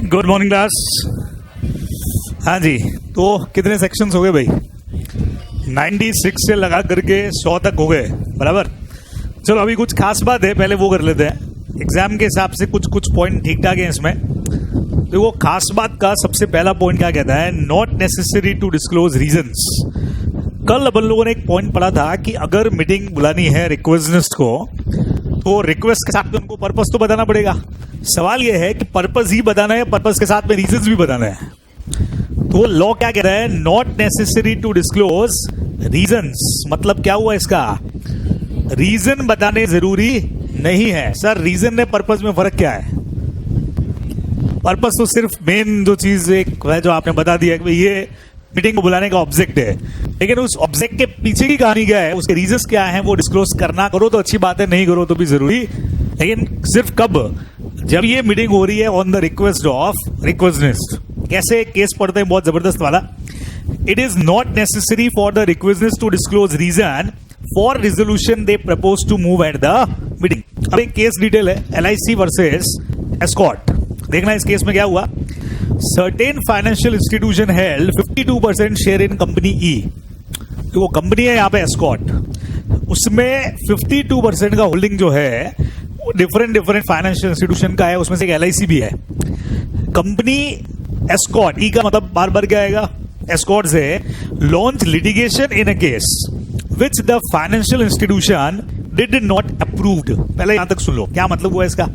Good morning class. हाँ जी, तो कितने सेक्शंस हो गए भाई? 96 से लगा करके 100 तक हो गए, बराबर। चलो अभी कुछ खास बात है, पहले वो कर लेते हैं। एग्जाम के हिसाब से कुछ पॉइंट ठीक ठाक है इसमें। तो वो खास बात का सबसे पहला पॉइंट क्या कहता है? Not necessary to disclose reasons. कल अपन लोगों ने एक पॉइंट पढ़ा था कि अगर मीटिंग बुलानी है रिक्वेस्टनिस्ट को, तो रिक्वेस्ट के साथ में उनको पर्पस तो बताना पड़ेगा। सवाल यह है कि पर्पस ही बताना है, पर्पस के साथ में रीजंस भी बताना है। तो लॉ क्या कह रहा है? Not necessary to disclose reasons. मतलब क्या हुआ इसका? रीजन बताने जरूरी नहीं है। सर रीजन ने पर्पस में फर्क क्या है? पर्पस तो सिर्फ मेन जो चीज एक है जो आपने बता दिया कि ये मीटिंग को बुलाने का ऑब्जेक्ट है, लेकिन उस ऑब्जेक्ट के पीछे की कहानी क्या है, उसके रीजंस क्या है, वो डिस्क्लोज करना। करो तो अच्छी बात है, नहीं करो तो भी जरूरी, लेकिन सिर्फ कब? जब ये मीटिंग हो रही है on the request of requisitionist. कैसे केस पढ़ते हैं बहुत जबरदस्त वाला। It is not necessary for the requisitionist to disclose reason for resolution they propose to move at the meeting. अब एक केस डिटेल है, LIC वर्सेस एस्कॉर्ट। देखना इस केस में क्या हुआ। Certain financial institution held 52% share in company E. तो वो कंपनी है यहाँ पे एस्कॉर्ट, उसमें 52% का होल्डिंग जो है वो डिफरेंट फाइनेंशियल इंस्टीट्यूशन का है, उसमें से एक LIC भी है। कंपनी एस्कॉर्ट, ई का मतलब बार बार क्या आएगा? एस्कॉर्ट से launch litigation in a case which the financial institution did not approved. पहले यहां तक सुन लो, क्या मतलब हुआ इसका?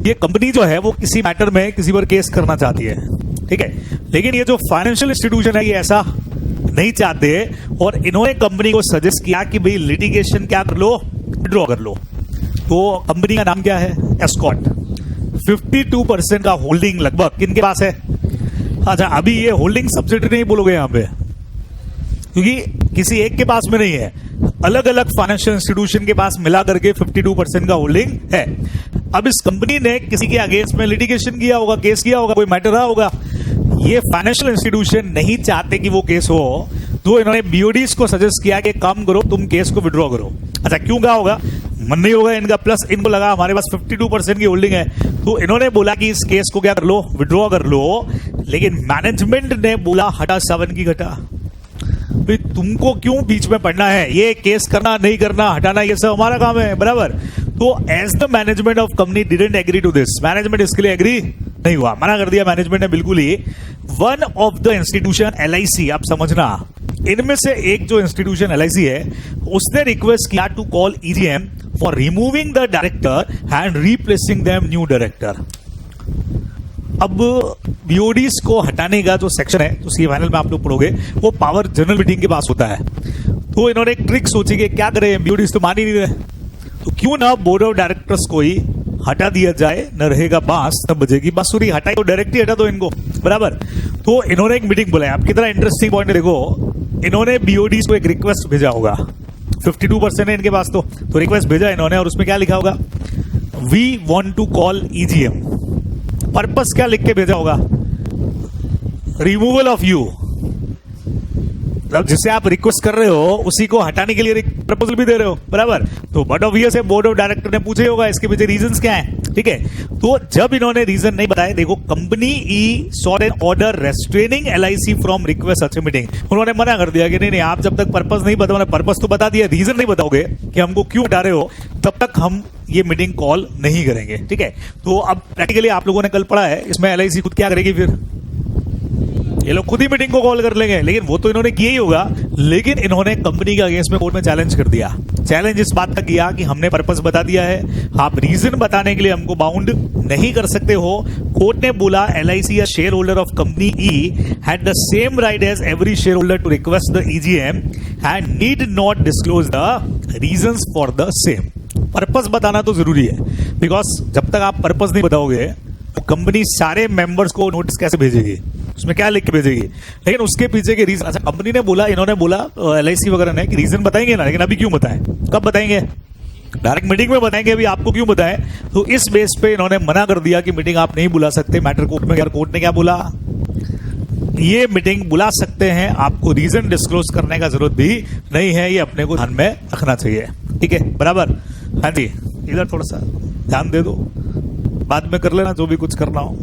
ये कंपनी जो है वो किसी मैटर में किसी पर केस करना चाहती है, ठीक है, लेकिन ये जो फाइनेंशियल इंस्टीट्यूशन है ये ऐसा नहीं चाहते, और इन्होंने कंपनी को सजेस्ट किया कि भाई लिटिगेशन क्या कर लो, विड्रॉ कर लो। तो कंपनी का नाम क्या है? एस्कॉर्ट। 52% का होल्डिंग लगभग किनके पास है? अच्छा, अभी ये होल्डिंग सब्सिडरी नहीं बोलोगे यहां पे, क्योंकि किसी एक के पास में नहीं है, अलग अलग फाइनेंशियल इंस्टीट्यूशन के पास मिला करके 52% का होल्डिंग है। अब इस कंपनी ने किसी के अगेंस्ट में लिटिगेशन किया होगा, केस किया होगा, कोई मैटर रहा होगा। ये फाइनेंशियल इंस्टीट्यूशन नहीं चाहते कि वो केस हो, तो इन्होंने BODs को सजेस्ट किया कि काम करो, तुम केस को विड्रॉ करो। अच्छा, क्यों कहा होगा? मन नहीं होगा इनका, प्लस इनको लगा हमारे पास 52% की होल्डिंग है, तो इन्होंने बोला कि इस केस को क्या कर लो, विड्रॉ कर लो। लेकिन मैनेजमेंट ने बोला हटा 7 की घटा, भाई तुमको क्यों बीच में पड़ना है? ये केस करना नहीं करना, हटाना, ये सब हमारा काम है, बराबर। तो as the management of company didn't agree to this, management इसके लिए एग्री नहीं हुआ, मना कर दिया मैनेजमेंट ने बिल्कुल ही। One of the institution LIC, आप समझना, इनमें से एक जो इंस्टीट्यूशन LIC है उसने रिक्वेस्ट किया to call EGM for removing the director and replacing them new director. अब BODs को हटाने का जो सेक्शन है, तो सी फाइनल में आप लोग पढ़ोगे, वो पावर जनरल मीटिंग के पास होता है। तो इन्होंने एक ट्रिक सोची कि क्या करें, BODs तो मान ही नहीं रहे, तो क्यों ना बोर्ड ऑफ डायरेक्टर्स को ही हटा दिया जाए, न रहेगा बांस तब बजेगी बांसुरी। हटाई तो डायरेक्ट ही हटा दो इनको, बराबर। तो इन्होंने एक मीटिंग बुलाई। अब कितना इंटरेस्टिंग पॉइंट है देखो, इन्होंने BODs को एक रिक्वेस्ट भेजा होगा, 52% है इनके पास, तो रिक्वेस्ट भेजा इन्होंने, और उसमें क्या लिखा होगा? We want to call EGM। Purpose क्या लिख के भेजा होगा? Removal of you. मतलब जिसे आप रिक्वेस्ट कर रहे हो उसी को हटाने के लिए प्रपोजल भी दे रहे हो, बराबर। तो बट ऑब्वियस है, बोर्ड ऑफ डायरेक्टर ने पूछे होगा इसके पीछे रीजंस क्या है, ठीक है। तो जब इन्होंने रीजन नहीं बताए, देखो, company E short N order restraining LIC from request such meeting. उन्होंने मना कर दिया कि नहीं, आप जब तक पर्पस नहीं बताओ, पर्पस तो बता दिया, रीजन नहीं बताओगे कि हमको क्यों हटा रहे हो, तब तक हम ये मीटिंग कॉल नहीं करेंगे, ठीक है। तो अब प्रैक्टिकली आप लोगों ने कल पढ़ा है, इसमें LIC खुद क्या करेगी? फिर ये लोग खुद ही मीटिंग को कॉल कर लेंगे, लेकिन वो तो इन्होंने किया ही होगा। लेकिन इन्होंने कंपनी के अगेंस्ट में कोर्ट में चैलेंज कर दिया। चैलेंज इस बात का किया कि हमने पर्पस बता दिया है, आप रीजन बताने के लिए हमको बाउंड नहीं कर सकते हो। कोर्ट ने बोला LIC या share holder of company he had the same right as every share holder to request the EGM and need not disclose the reasons for the same. Purpose बताना तो जरूरी है, बिकॉज जब तक आप पर्पस नहीं बताओगे तो कंपनी सारे मेंबर्स को नोटिस कैसे भेजेगी, उसमें क्या लिख के भेजेगी। लेकिन उसके पीछे के रीजन, अच्छा कंपनी ने बोला, इन्होंने बोला LIC वगैरह ने कि रीजन बताएंगे ना, लेकिन अभी क्यों बताएं, कब बताएंगे? डायरेक्ट मीटिंग में बताएंगे, अभी आपको क्यों बताएं। तो इस बेस पे इन्होंने मना कर दिया कि मीटिंग आप नहीं बुला सकते। मैटर कोर्ट में, यार कोर्ट ने क्या बोला? ये मीटिंग बुला सकते हैं, आपको रीजन डिस्क्लोज करने का जरूरत भी नहीं है, ये अपने को ध्यान में रखना चाहिए, ठीक है, बराबर। हाँ जी, इधर थोड़ा सा ध्यान दे दो, बाद में कर लेना जो भी कुछ करना हो।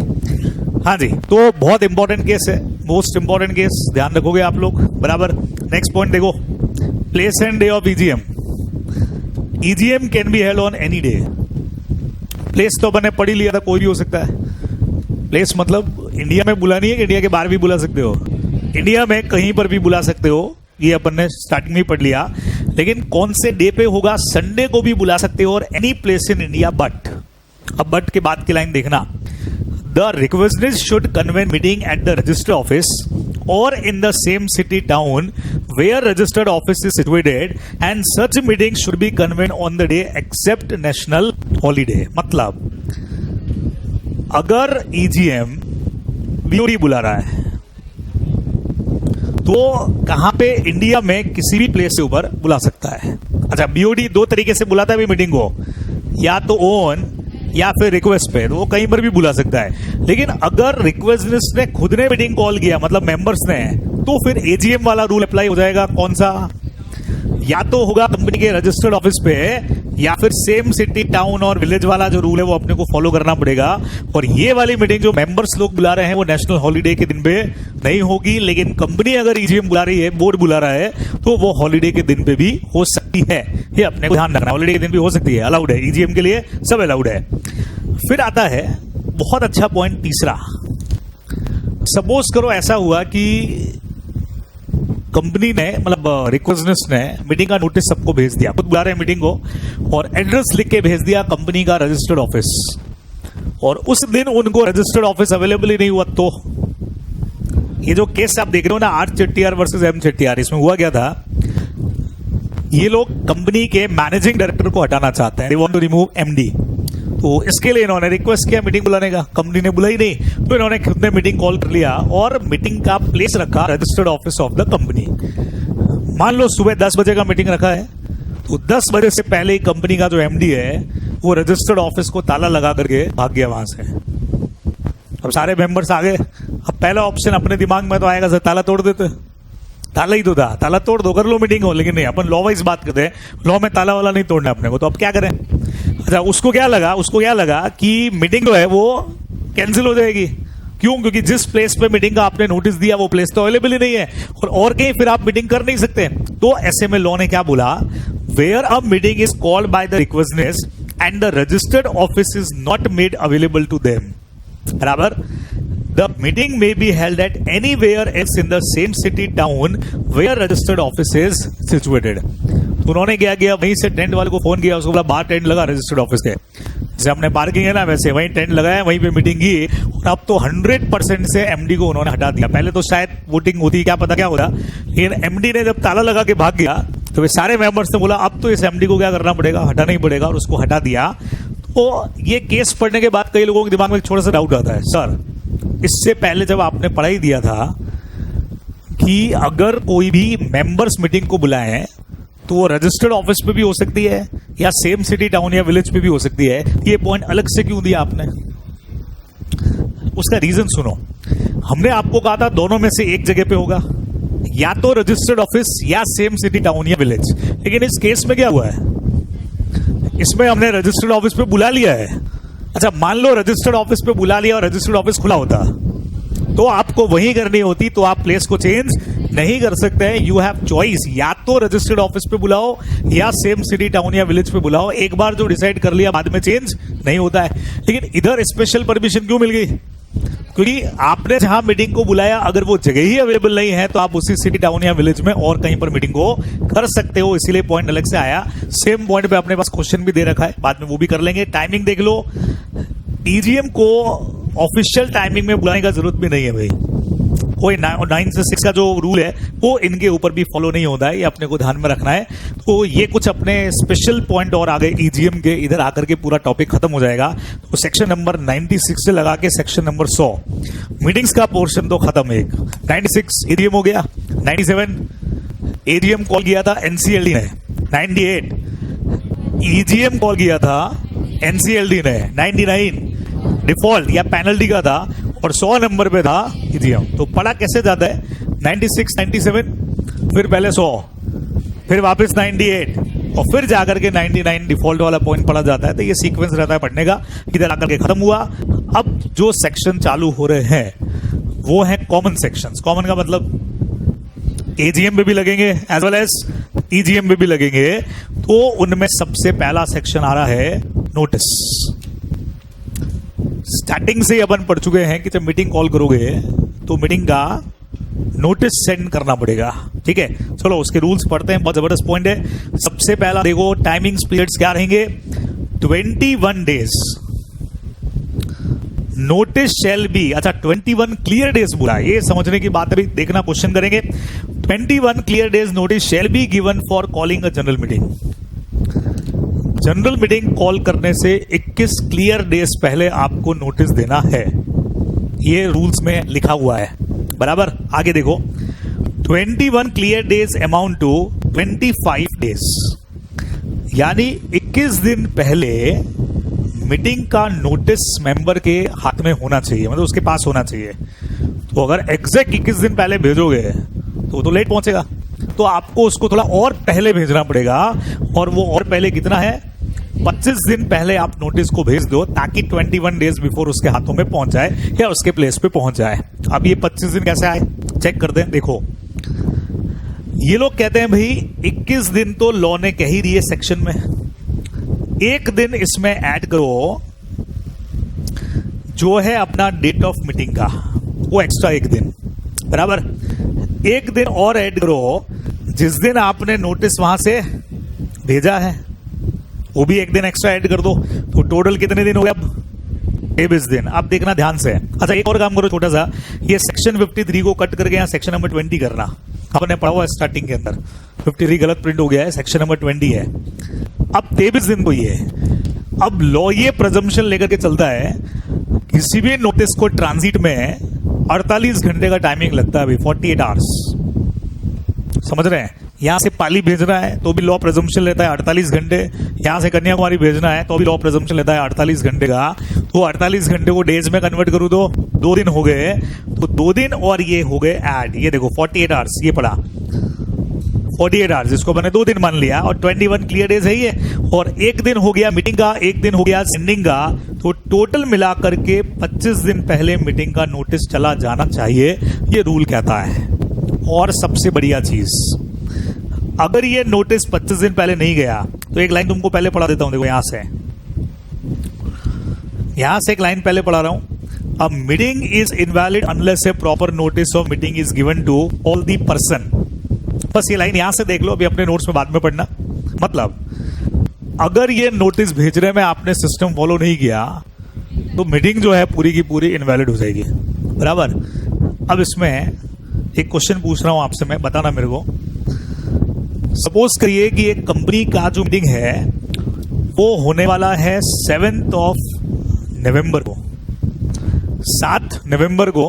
हाँ जी, तो बहुत इंपॉर्टेंट केस है, मोस्ट इंपॉर्टेंट केस, ध्यान रखोगे आप लोग बराबर। नेक्स्ट पॉइंट देखो, place and day of EGM. EGM can be held on any day. Place तो अपन ने पढ़ ही लिया था, कोई भी हो सकता है। प्लेस मतलब इंडिया में बुलानी है कि इंडिया के बाहर भी बुला सकते हो? इंडिया में कहीं पर भी बुला सकते हो, ये अपन ने स्टार्टिंग में ही पढ़ लिया। लेकिन कौन से डे पे होगा? संडे को भी बुला सकते हो और any place in India but. अब बट के बाद की लाइन देखना, the requested should convene meeting at the register office और in the same city town where registered office is situated and such meeting should be convene on the day except national holiday. मतलब अगर EGM BOD बुला रहा है तो कहां पे? India में किसी भी प्लेस से ऊपर बुला सकता है। अच्छा, बीओडी दो तरीके से बुलाता है भी मीटिंग को, या तो ऑन या फिर रिक्वेस्ट पे, तो वो कहीं पर भी बुला सकता है। लेकिन अगर रिक्वेस्ट ने खुद ने मीटिंग कॉल किया, मतलब मेंबर्स ने, तो फिर एजीएम वाला रूल अप्लाई हो जाएगा। कौन सा? या तो होगा कंपनी के रजिस्टर्ड ऑफिस पे, या फिर सेम सिटी टाउन और विलेज वाला जो रूल है वो अपने को फॉलो करना पड़ेगा। और ये वाली मीटिंग जो मेंबर्स लोग बुला रहे हैं वो नेशनल हॉलीडे के दिन पे नहीं होगी। लेकिन कंपनी अगर ईजीएम बुला रही है, बोर्ड बुला रहा है, तो वो हॉलीडे के दिन पे भी हो सकती है। ये अपने को ध्यान रखना, हॉलीडे के दिन भी हो सकती है, अलाउड है, ईजीएम के लिए सब अलाउड है। फिर आता है बहुत अच्छा पॉइंट तीसरा। सपोज करो ऐसा हुआ कि कंपनी ने, मतलब रिक्वेस्टनेस ने मीटिंग का नोटिस सबको भेज दिया, खुद बुला रहे हैं मीटिंग को, और एड्रेस लिख के भेज दिया कंपनी का रजिस्टर्ड ऑफिस, और उस दिन उनको रजिस्टर्ड ऑफिस अवेलेबल ही नहीं हुआ। तो ये जो केस आप देख रहे हो ना, R Chettiar versus M Chettiar, इसमें हुआ क्या था? ये लोग कंपनी के मैनेजिंग डायरेक्टर को हटाना चाहते हैं, they want to remove MD. तो इसके लिए इन्होंने रिक्वेस्ट किया मीटिंग बुलाने का, कंपनी ने बुलाई नहीं, तो इन्होंने खुद ने मीटिंग कॉल कर लिया और मीटिंग का प्लेस रखा registered office of the company. मान लो सुबह 10 बजे का मीटिंग रखा है, तो 10 बजे से पहले ही कंपनी का जो एमडी है वो रजिस्टर्ड ऑफिस को ताला लगा करके भाग गया वहां से। अब सारे मेंबर्स आ गए। अब पहला ऑप्शन अपने दिमाग में तो आएगा सर ताला तोड़ देते, ताला ही तो था, ताला तोड़ दो, कर लो मीटिंग हो। लेकिन नहीं, अपन लॉ वाइज बात करते हैं, लॉ में ताला वाला नहीं तोड़ना अपने को, तो अब क्या करें? अच्छा, उसको क्या लगा कि मीटिंग जो है वो कैंसिल हो जाएगी। क्यों? क्योंकि जिस प्लेस पे मीटिंग का आपने नोटिस दिया वो प्लेस तो अवेलेबल ही नहीं है, और कहीं फिर आप मीटिंग कर नहीं सकते। तो ऐसे में लॉ ने क्या बोला, where a meeting is called by the requisitionists and the registered office is not made available to them, बराबर, the meeting may be held at anywhere else in the same city town where registered office is situated। तो उन्होंने क्या किया, वहीं से tent वाले को phone किया, उसको बोला बाहर टेंट लगा रजिस्टर्ड ऑफिस के, जैसे हमने पार्किंग है ना वैसे वहीं टेंट लगाया, वहीं पे मीटिंग की। और अब तो 100% से एमडी को उन्होंने हटा दिया। पहले तो शायद वोटिंग होती, क्या पता क्या होता, लेकिन एमडी ने जब ताला लगा के भाग गया तो वे सारे मेंबर्स ने बोला अब तो इस एमडी को क्या करना पड़ेगा, हटाना ही पड़ेगा, और उसको हटा दिया। तो ये केस पढ़ने के बाद कई लोगों के दिमाग में थोड़ा सा डाउट आता है, सर इससे पहले जब आपने पढ़ाई दिया था कि अगर कोई भी मेंबर्स मीटिंग को बुलाए तो वो रजिस्टर्ड ऑफिस पे भी हो सकती है या सेम सिटी टाउन या विलेज पे भी हो सकती है, ये पॉइंट अलग से क्यों दिया आपने? उसका रीजन सुनो। हमने आपको कहा था दोनों में से एक जगह पे होगा, या तो रजिस्टर्ड ऑफिस या सेम सिटी टाउन या विलेज। लेकिन इस केस में क्या हुआ है, इसमें हमने रजिस्टर्ड ऑफिस पे बुला लिया है। अच्छा, मान लो रजिस्टर्ड ऑफिस पे बुला लिया और रजिस्टर्ड ऑफिस खुला होता तो आपको वही करनी होती, तो आप प्लेस को चेंज नहीं कर सकते हैं। यू हैव चॉइस, या तो रजिस्टर्ड ऑफिस पे बुलाओ या सेम सिटी टाउन या विलेज पे बुलाओ। एक बार जो डिसाइड कर लिया बाद में चेंज नहीं होता है। लेकिन इधर स्पेशल परमिशन क्यों मिल गई? क्योंकि आपने जहां मीटिंग को बुलाया अगर वो जगह ही अवेलेबल नहीं है तो आप उसी सिटी टाउन या विलेज में और कहीं पर मीटिंग को कर सकते हो, इसीलिए पॉइंट अलग से आया। सेम पॉइंट पे अपने पास क्वेश्चन भी दे रखा है, बाद में वो भी कर लेंगे। टाइमिंग देख लो, ईजीएम को ऑफिशियल टाइमिंग में बुलाने का जरूरत भी नहीं है भाई। कोई 9 से 6 का जो रूल है वो इनके ऊपर भी फॉलो नहीं होता है, ये अपने को ध्यान में रखना है। तो ये कुछ अपने स्पेशल पॉइंट और आ गए ईजीएम के, इधर आकर के पूरा टॉपिक खत्म हो जाएगा। तो सेक्शन नंबर 96 से लगा के सेक्शन नंबर 100 मीटिंग्स का पोर्शन तो खत्म। एक 96 ईजीएम हो गया, 97 ईजीएम कॉल किया था एनसीएलडी ने, 98 ईजीएम कॉल किया था एनसीएलडी ने, 99 डिफॉल्ट या पेनल्टी का था, और 100 नंबर पे था ईजीएम। तो पढ़ा कैसे जाता है, 96 97 फिर पहले 100 फिर वापस 98 और फिर जाकर के 99 डिफॉल्ट वाला पॉइंट पढ़ा जाता है। तो ये सीक्वेंस रहता है पढ़ने का। इधर आकर के खत्म हुआ। अब जो सेक्शन चालू हो रहे हैं वो है कॉमन सेक्शंस। कॉमन का मतलब एजीएम में भी लगेंगे एज वेल एज ईजीएम में भी लगेंगे। तो उनमें सबसे पहला सेक्शन आ रहा है नोटिस। स्टार्टिंग से ही अपन पढ़ चुके हैं कि जब मीटिंग कॉल करोगे तो मीटिंग का नोटिस सेंड करना पड़ेगा। ठीक है, चलो उसके रूल्स पढ़ते हैं, बहुत जबरदस्त पॉइंट है। सबसे पहला देखो टाइमिंग्स पीरियड्स क्या रहेंगे। 21 डेज नोटिस शैल बी, अच्छा 21 क्लियर डेज बोला, ये समझने की बात अभी देखना, क्वेश्चन करेंगे। 21 clear days notice shall be given for calling a general meeting. General meeting call करने से 21 क्लियर डेज पहले आपको नोटिस देना है, ये रूल्स में लिखा हुआ है। बराबर, आगे देखो 21 clear days amount to 25 days, यानी 21 दिन पहले मीटिंग का नोटिस मेंबर के हाथ में होना चाहिए, मतलब उसके पास होना चाहिए। तो अगर एग्जैक्ट 21 दिन पहले भेजोगे तो लेट पहुंचेगा, तो आपको उसको थोड़ा और पहले भेजना पड़ेगा। और वो और पहले कितना है, 25 दिन पहले आप नोटिस को भेज दो ताकि 21 डेज बिफोर उसके हाथों में पहुंच जाए या उसके प्लेस पे पहुंच जाए। अब ये 25 दिन कैसे आए चेक करते हैं। देखो ये लोग कहते हैं भाई 21 दिन तो लॉ ने कह ही दिए सेक्शन में, एक दिन इसमें ऐड करो जो है अपना डेट ऑफ मीटिंग का, वो एक्स्ट्रा एक दिन। बराबर, एक दिन और ऐड करो जिस दिन आपने नोटिस वहां से भेजा है, वो भी एक दिन एक्स्ट्रा ऐड कर दो। तो टोटल कितने दिन हो गए अब, 23 दिन। अब देखना ध्यान से। अच्छा एक और काम करो छोटा सा, ये सेक्शन 53 को कट करके यहाँ सेक्शन नंबर 20 करना। आपने पढ़ा हुआ स्टार्टिंग के अंदर 53 गलत प्रिंट हो गया है, सेक्शन नंबर 20 है। अब 23 दिन को ये, अब लॉ ये प्रेजम्पशन लेकर के चलता है किसी भी नोटिस को ट्रांजिट में 48 घंटे का टाइमिंग लगता है अभी, 48 आवर्स। समझ रहे हैं, यहां से पाली भेजना है तो भी लॉ प्रेजम्पशन लेता है 48 घंटे, यहां से कन्याकुमारी भेजना है तो भी लॉ प्रेजम्पशन लेता है 48 घंटे का। तो 48 घंटे को डेज में कन्वर्ट करूं तो 2 दिन हो गए, तो 2 दिन और ये हो गए ऐड। ये देखो 48 आवर्स, ये पड़ा 48 आवर्स, इसको मैंने 2 दिन मान लिया। और 21 क्लियर डेज है ये, और एक दिन हो गया मीटिंग का, एक दिन हो गया सेंडिंग का। तो टोटल मिला करके 25 दिन पहले मीटिंग का नोटिस चला जाना चाहिए, ये रूल कहता है। और सबसे बढ़िया चीज, अगर ये नोटिस 25 दिन पहले नहीं गया तो एक लाइन तुमको पहले पढ़ा देता हूं। देखो यहां से एक लाइन पहले पढ़ा रहा हूं। A meeting is invalid unless a proper notice of meeting is given to all the person. बस ये लाइन यहां से देख लो, अभी अपने नोट्स में बाद में पढ़ना। मतलब अगर ये नोटिस भेजने में आपने सिस्टम फॉलो नहीं किया तो मीटिंग जो है पूरी की पूरी इनवैलिड हो जाएगी। बराबर, अब इसमें एक क्वेश्चन पूछ रहा हूं आपसे मैं, बताना मेरे को। सपोज करिए कि एक कंपनी का जो मीटिंग है वो होने वाला है 7th ऑफ नवंबर को। 7 नवंबर को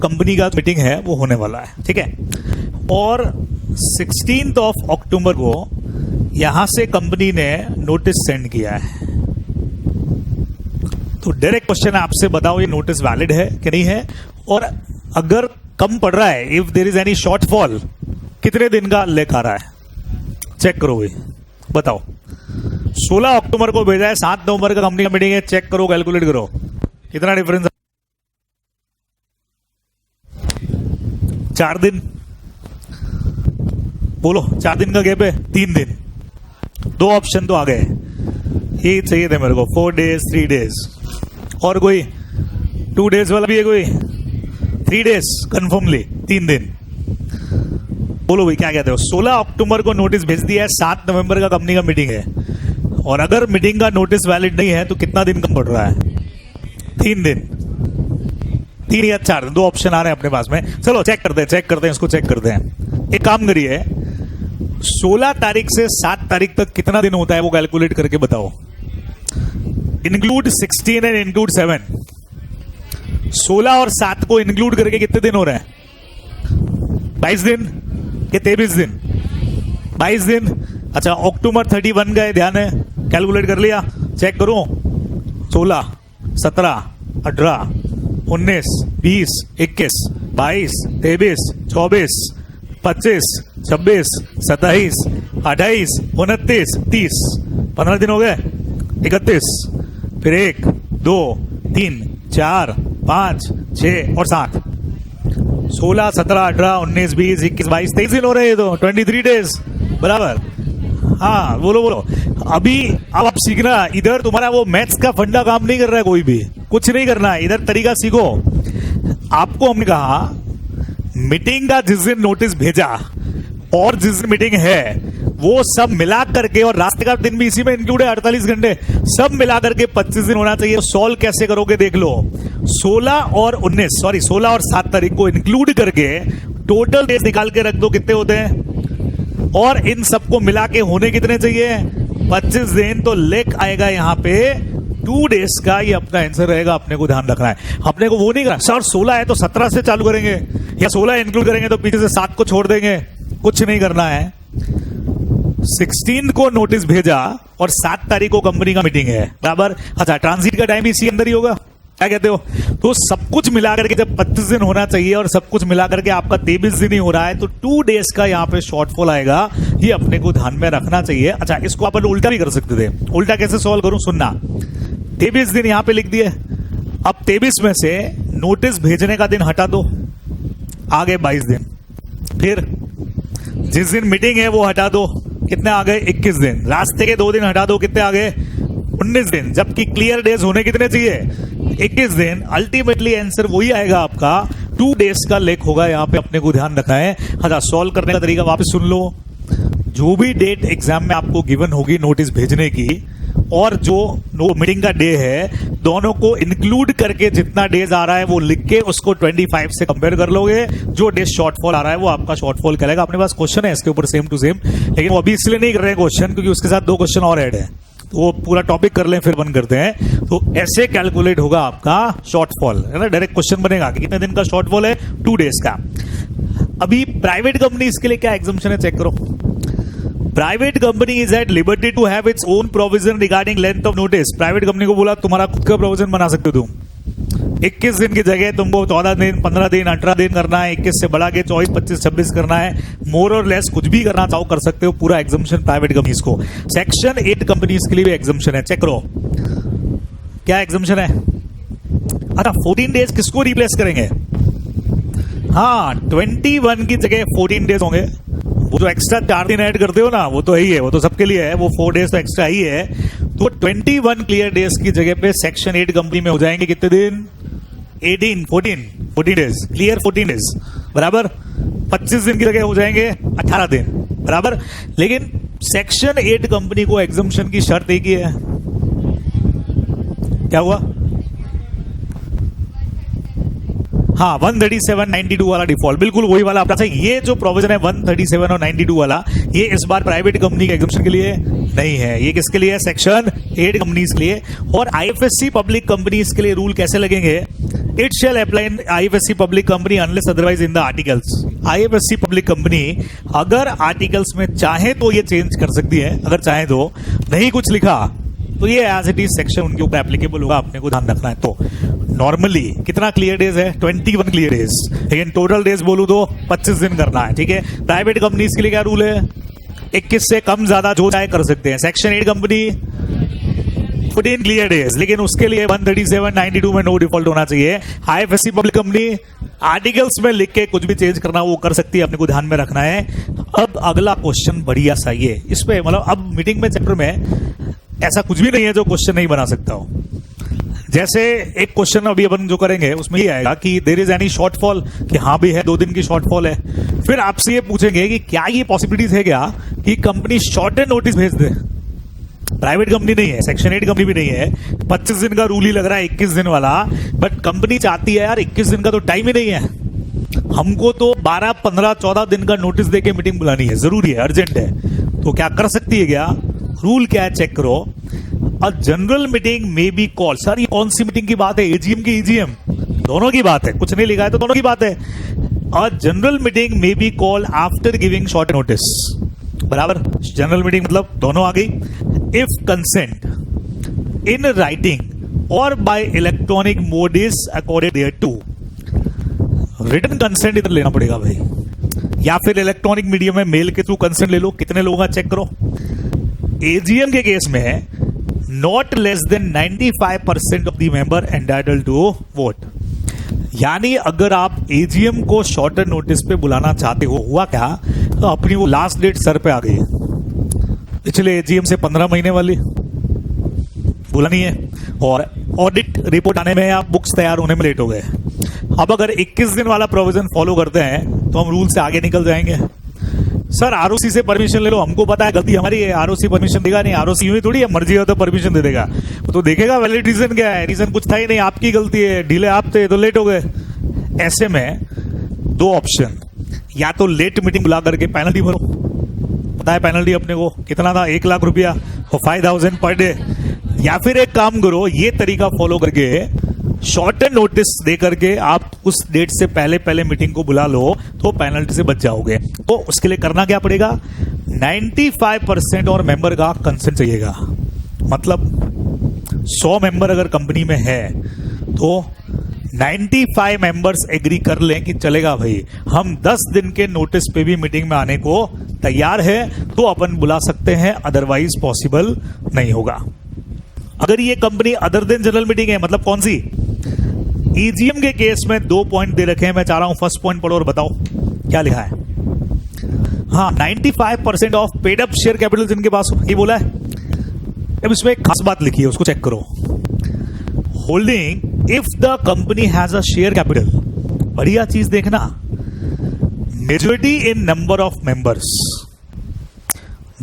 कंपनी का मीटिंग है वो होने वाला है, ठीक है। और 16th ऑफ अक्टूबर को यहां से कंपनी ने नोटिस सेंड किया है। तो डायरेक्ट क्वेश्चन आपसे बताओ ये नोटिस वैलिड है कि नहीं है, और अगर कम पड़ रहा है, if there is any shortfall, कितने दिन का लेख आ रहा है चेक करो भाई, बताओ। 16 अक्टूबर को भेजा है, 7 नवंबर का कंपनी का मीटिंग है, चेक करो, कैलकुलेट करो कितना डिफरेंस। 4 दिन बोलो, 4 दिन का गैप है, 3 दिन, 2 ऑप्शन तो आ गए। ये चाहिए थे मेरे को, 4 डेज 3 डेज, और कोई 2 डेज वाला भी है, कोई 3 डेज कंफर्मली, 3 दिन। बोलो भाई क्या कहते हो। 16 अक्टूबर को नोटिस भेज दिया है, 7 नवंबर का कंपनी का मीटिंग है, और अगर मीटिंग का नोटिस वैलिड नहीं है तो कितना दिन कम पड़ रहा है, 3 दिन, 3 या 4 दिन, 2 ऑप्शन आ रहे हैं अपने पास में। चलो चेक करते हैं इसको चेक करते हैं। एक काम करिए, 16 तारीख से 7 तारीख तक कितना दिन होता है वो कैलकुलेट करके बताओ। इंक्लूड 16 एंड इंक्लूड 7, 16 और 7 को इंक्लूड करके कितने दिन हो रहे हैं, 22 दिन या 23 दिन, 22 दिन। अच्छा अक्टूबर 31 का ध्यान है, कैलकुलेट कर लिया, चेक करो। 16, 17, 18, 19, 20, 21, 22, 23, 24, 25, 26, 27, 28, 29, 30, 15 दिन हो गए, 31, फिर 1, 2, 3, 4, 5, 6 और 7, 16, 17, 18, 19, 20, 21, 22, 23 दिन हो रहे हैं, तो 23 डेज बराबर। हाँ बोलो। अभी अब आप सीखना, इधर तुम्हारा वो मैथ्स का फंडा काम नहीं कर रहा है, कोई भी कुछ नहीं करना है, इधर तरीका सीखो। आपको हमने कहा मीटिंग का जिस दिन नोटिस भेजा और जिस दिन मीटिंग है वो सब मिला करके, और रास्ते का दिन भी इसी में इंक्लूड है, 48 घंटे, सब मिला करके 25 दिन होना चाहिए। सॉल्व कैसे करोगे देख लो। 16 और 7 तारीख को इंक्लूड करके टोटल डेज निकाल के रख दो, कितने होते हैं, और इन सबको मिला के होने कितने चाहिए, 25 दिन। तो लेख आएगा यहाँ पे 2 डेज का, ये अपना आंसर रहेगा। अपने को ध्यान रखना है, अपने को वो नहीं करना सर 16 है तो 17 से चालू करेंगे, या 16 इंक्लूड करेंगे तो पीछे से 7 को छोड़ देंगे, कुछ नहीं करना है। 16 को नोटिस भेजा और 7 तारीख को कंपनी का मीटिंग है, बराबर। अच्छा, ट्रांजिट का टाइम इसी अंदर ही होगा, क्या कहते हो। तो सब कुछ मिलाकर के जब 25 दिन होना चाहिए और सब कुछ मिलाकर के आपका 23 दिन ही हो रहा है, तो 2 डेज का यहाँ पे शॉर्टफॉल आएगा, ये अपने को ध्यान में रखना चाहिए। अच्छा, इसको अपन उल्टा भी कर सकते थे। उल्टा कैसे सॉल्व करूं, सुनना। 23 दिन यहाँ पे लिख दिए, अब 23 में से नोटिस भेजने का दिन हटा दो, आगे 22 दिन। फिर जिस दिन मीटिंग है वो हटा दो, कितने आ गए, 21 दिन। रास्ते के 2 दिन हटा दो, कितने आ गए, 19 दिन। जबकि क्लियर डेज होने कितने चाहिए, 21 दिन। अल्टीमेटली आंसर वही आएगा आपका, 2 डेज का लेख होगा यहाँ पे, अपने को ध्यान रखना है। अच्छा, सॉल्व करने का तरीका वापस सुन लो। जो भी डेट एग्जाम में आपको गिवन होगी नोटिस भेजने की, और जो मीटिंग का डे है, दोनों को इंक्लूड करके जितना डेज आ रहा है वो लिख के उसको 25 से कंपेयर कर लोगे। जो डेज शॉर्टफॉल आ रहा है वो आपका शॉर्टफॉल कहलाएगा। अपने पास क्वेश्चन है इसके ऊपर सेम टू सेम, लेकिन वो अभी इसलिए नहीं कर रहे हैं क्वेश्चन क्योंकि उसके साथ 2 क्वेश्चन और ऐड है, तो वो पूरा टॉपिक कर लें फिर बंद करते हैं। तो ऐसे कैलकुलेट होगा आपका शॉर्टफॉल, है ना। डायरेक्ट क्वेश्चन बनेगा कि कितने दिन का शॉर्टफॉल है, 2 डेज का। अभी प्राइवेट कंपनी इसके लिए क्या एग्जम्पशन है, चेक करो। Private company is at liberty to have its own provision regarding length of notice. Private company को बोला तुम्हारा खुद का प्रोविजन बना सकते हो तुम, 21 दिन की जगह तुमको 14 दिन, 15 दिन, 18 दिन करना है, 21 से बढ़ा के 24, 25, 26 करना है, मोर और लेस कुछ भी करना चाहो कर सकते हो। पूरा एग्जम्पशन प्राइवेट कंपनीज को। सेक्शन 8 कंपनीज के लिए भी एग्जम्पशन है, चेक करो क्या एग्जम्पशन है। अच्छा, 14 डेज किसको रिप्लेस करेंगे, हाँ 21 की जगह 14 डेज होंगे। वो जो एक्स्ट्रा 4 दिन ऐड करते हो ना, वो तो है ही है, वो तो सबके लिए है, वो 4 डेज तो एक्स्ट्रा ही है। तो 21 क्लियर डेज की जगह पे सेक्शन 8 कंपनी में हो जाएंगे कितने दिन, 14 डेज, क्लियर 14 डेज बराबर। 25 दिन की जगह हो जाएंगे 18 दिन बराबर। लेकिन सेक्शन 8 कंपनी को एग्जम्पशन की शर्त एक ही है, क्या हुआ, हाँ 137-92 वाला डिफॉल्ट, बिल्कुल वही वाला। अच्छा, ये जो प्रोविजन है 137 और 92 वाला, ये इस बार प्राइवेट कंपनी के एग्जम्पशन के लिए नहीं है, ये किसके लिए है, सेक्शन 8 कंपनीज के लिए। और आईएफएससी पब्लिक कंपनीज के लिए रूल कैसे लगेंगे, it shall apply in IFSC public company unless otherwise in the articles. IFSC public company अगर आर्टिकल्स में चाहे तो ये चेंज कर सकती है, अगर चाहे तो, नहीं कुछ लिखा तो ये एज इट इज सेक्शन उनके ऊपर एप्लीकेबल होगा, अपने को ध्यान रखना है। तो नॉर्मली कितना क्लियर डेज है, 21 क्लियर डेज, लेकिन टोटल डेज बोलूं तो 25 दिन करना है, ठीक है। प्राइवेट कंपनीज के लिए क्या रूल है, 21 से कम ज्यादा जो चाहे कर सकते हैं। सेक्शन 8 कंपनी 14 क्लियर डेज, लेकिन उसके लिए 137-92 में नो डिफॉल्ट होना चाहिए। आईएफएससी पब्लिक कंपनी आर्टिकल्स में लिख के कुछ भी चेंज करना वो कर सकती है, अपने को ध्यान में रखना है। अब अगला क्वेश्चन बढ़िया सही है इस पे, मतलब अब मीटिंग में चैप्टर में ऐसा कुछ भी नहीं है जो क्वेश्चन नहीं बना सकता हो। जैसे एक क्वेश्चन अभी अपन जो करेंगे उसमें ये आएगा कि देयर इज एनी शॉर्टफॉल, कि हाँ भी है, 2 दिन की शॉर्टफॉल है। फिर आपसे ये पूछेंगे कि क्या ये पॉसिबिलिटीज है क्या कि कंपनी शॉर्ट एंड नोटिस भेज दे। प्राइवेट कंपनी नहीं है, सेक्शन 8 कंपनी भी नहीं है, 25 दिन का रूल ही लग रहा है 21 दिन वाला, बट कंपनी चाहती है यार 21 दिन का तो टाइम ही नहीं है, हमको तो 12, 15, 14 दिन का नोटिस देके मीटिंग बुलानी है, जरूरी है, अर्जेंट है। तो क्या कर सकती है, क्या रूल क्या है, चेक करो। अ general meeting may be call, sir ये कौन सी मीटिंग की बात है, एजीएम की ईजीएम, दोनों की बात है, कुछ नहीं लिखा है तो दोनों की बात है। A general meeting may be call after giving short notice, बराबर। जनरल मीटिंग मतलब दोनों आ गई। इफ कंसेंट इन राइटिंग और by electronic mode is according thereto, written consent इधर लेना पड़ेगा भाई, या फिर इलेक्ट्रॉनिक मीडियम में मेल के थ्रू कंसेंट ले लो। कितने लोगों का चेक करो। एजीएम के केस में not less than 95% of the member entitled to vote. यानी अगर आप एजीएम को शॉर्टर नोटिस पे बुलाना चाहते हो, हुआ क्या, तो अपनी वो लास्ट डेट सर पे आ गई, पिछले एजीएम से 15 महीने वाली बुलानी है, और ऑडिट रिपोर्ट आने में या बुक्स तैयार होने में लेट हो गए। अब अगर 21 दिन वाला प्रोविजन फॉलो करते हैं तो हम रूल से आगे निकल जाएंगे। सर आरओसी से परमिशन ले लो, हमको पता है गलती हमारी है, आरओसी परमिशन देगा नहीं, आरओसी यूं ही थोड़ी है, मर्जी हो तो परमिशन दे देगा, तो देखेगा वैलिड रीजन क्या है, रीजन कुछ था ही नहीं, आपकी गलती है, डिले आप थे तो लेट हो गए। ऐसे में दो ऑप्शन, या तो लेट मीटिंग बुला करके पेनल्टी भरो, पता है पेनल्टी अपने को कितना था, 1 लाख रुपया और 5,000 पर डे, या फिर एक काम करो, ये तरीका फॉलो करके शॉर्ट नोटिस दे करके आप उस डेट से पहले पहले मीटिंग को बुला लो तो पेनल्टी से बच जाओगे। तो उसके लिए करना क्या पड़ेगा, 95% और मेंबर का कंसेंट चाहिएगा। मतलब 100 मेंबर अगर कंपनी में है तो 95 मेंबर्स एग्री कर लें कि चलेगा भाई, हम 10 दिन के नोटिस पे भी मीटिंग में आने को तैयार है, तो अपन बुला सकते हैं, अदरवाइज पॉसिबल नहीं होगा। अगर ये company other than general meeting है, मतलब कौन सी, ईजीएम के केस में 2 पॉइंट दे रखे हैं, मैं चाह रहा हूं फर्स्ट पॉइंट पढ़ो और बताओ क्या लिखा है। हाँ, 95% of paid up share capital जिनके पास हो, ये बोला है। अब इसमें एक खास बात लिखी है, उसको चेक करो। Holding if the company has a share capital, बढ़िया चीज देखना, majority in number of members,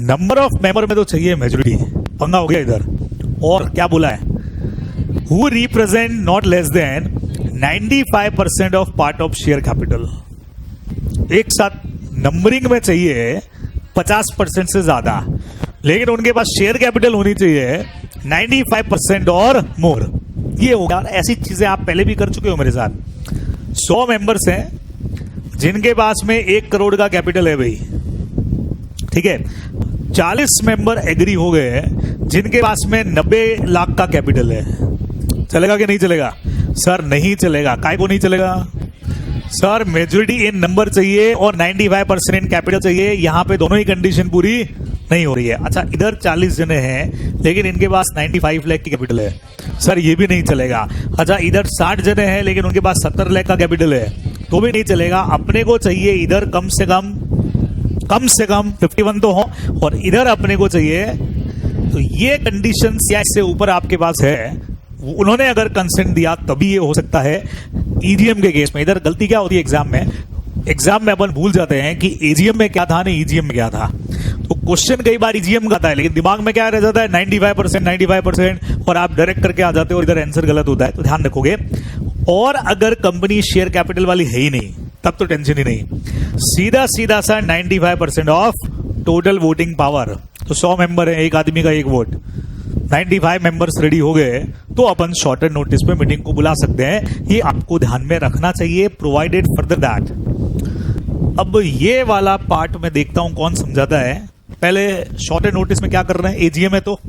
number of member में तो चाहिए मेजॉरिटी, पंगा हो गया इधर। और क्या बोला है, who represent not less than 95% of part of share capital. एक साथ नंबरिंग में चाहिए 50% से ज्यादा, लेकिन उनके पास शेयर कैपिटल होनी चाहिए 95% और मोर। ये होगा, ऐसी चीजें आप पहले भी कर चुके हो मेरे साथ। 100 मेंबर्स हैं जिनके पास में 1 करोड़ का कैपिटल है भाई, ठीक है, 40 मेंबर एग्री हो गए जिनके पास में 90 लाख का कैपिटल है, चलेगा कि नहीं चलेगा? सर नहीं चलेगा। काय को नहीं चलेगा? सर मेजॉरिटी इन नंबर चाहिए और 95% इन कैपिटल चाहिए, यहां पे दोनों ही कंडीशन पूरी नहीं हो रही है। अच्छा, इधर 40 जने हैं लेकिन इनके पास 95 लाख की कैपिटल है, सर ये भी नहीं चलेगा। अच्छा, इधर 60 जने हैं लेकिन उनके पास 70 लाख का कैपिटल है, तो भी नहीं चलेगा। अपने को चाहिए इधर कम से कम 51 तो हो, और इधर अपने को चाहिए, तो ये कंडीशंस या इससे ऊपर आपके पास है, उन्होंने अगर कंसेंट दिया तभी ये हो सकता है। ईजीएम के केस में इधर गलती क्या होती है, एग्जाम में अपन भूल जाते हैं कि एजीएम में क्या था, नहीं ईजीएम में क्या था। तो क्वेश्चन कई बार ईजीएम का आता है लेकिन दिमाग में क्या रह जाता है, 95%, और आप डायरेक्ट करके आ जाते हो और इधर आंसर गलत होता है, तो ध्यान रखोगे। और अगर कंपनी शेयर कैपिटल वाली है ही नहीं तब तो टेंशन ही नहीं, सीधा सा 95% ऑफ टोटल वोटिंग पावर, तो 100 मेंबर है, एक आदमी का 1 वोट, 95 मेंबर्स रेडी हो गए तो अपन शॉर्टर नोटिस पे मीटिंग को बुला सकते हैं। ये आपको ध्यान में रखना चाहिए, प्रोवाइडेड फर्दर दैट। अब ये वाला पार्ट मैं देखता हूं कौन समझाता है। पहले शॉर्टर नोटिस में क्या कर रहे हैं, एजीएम है तो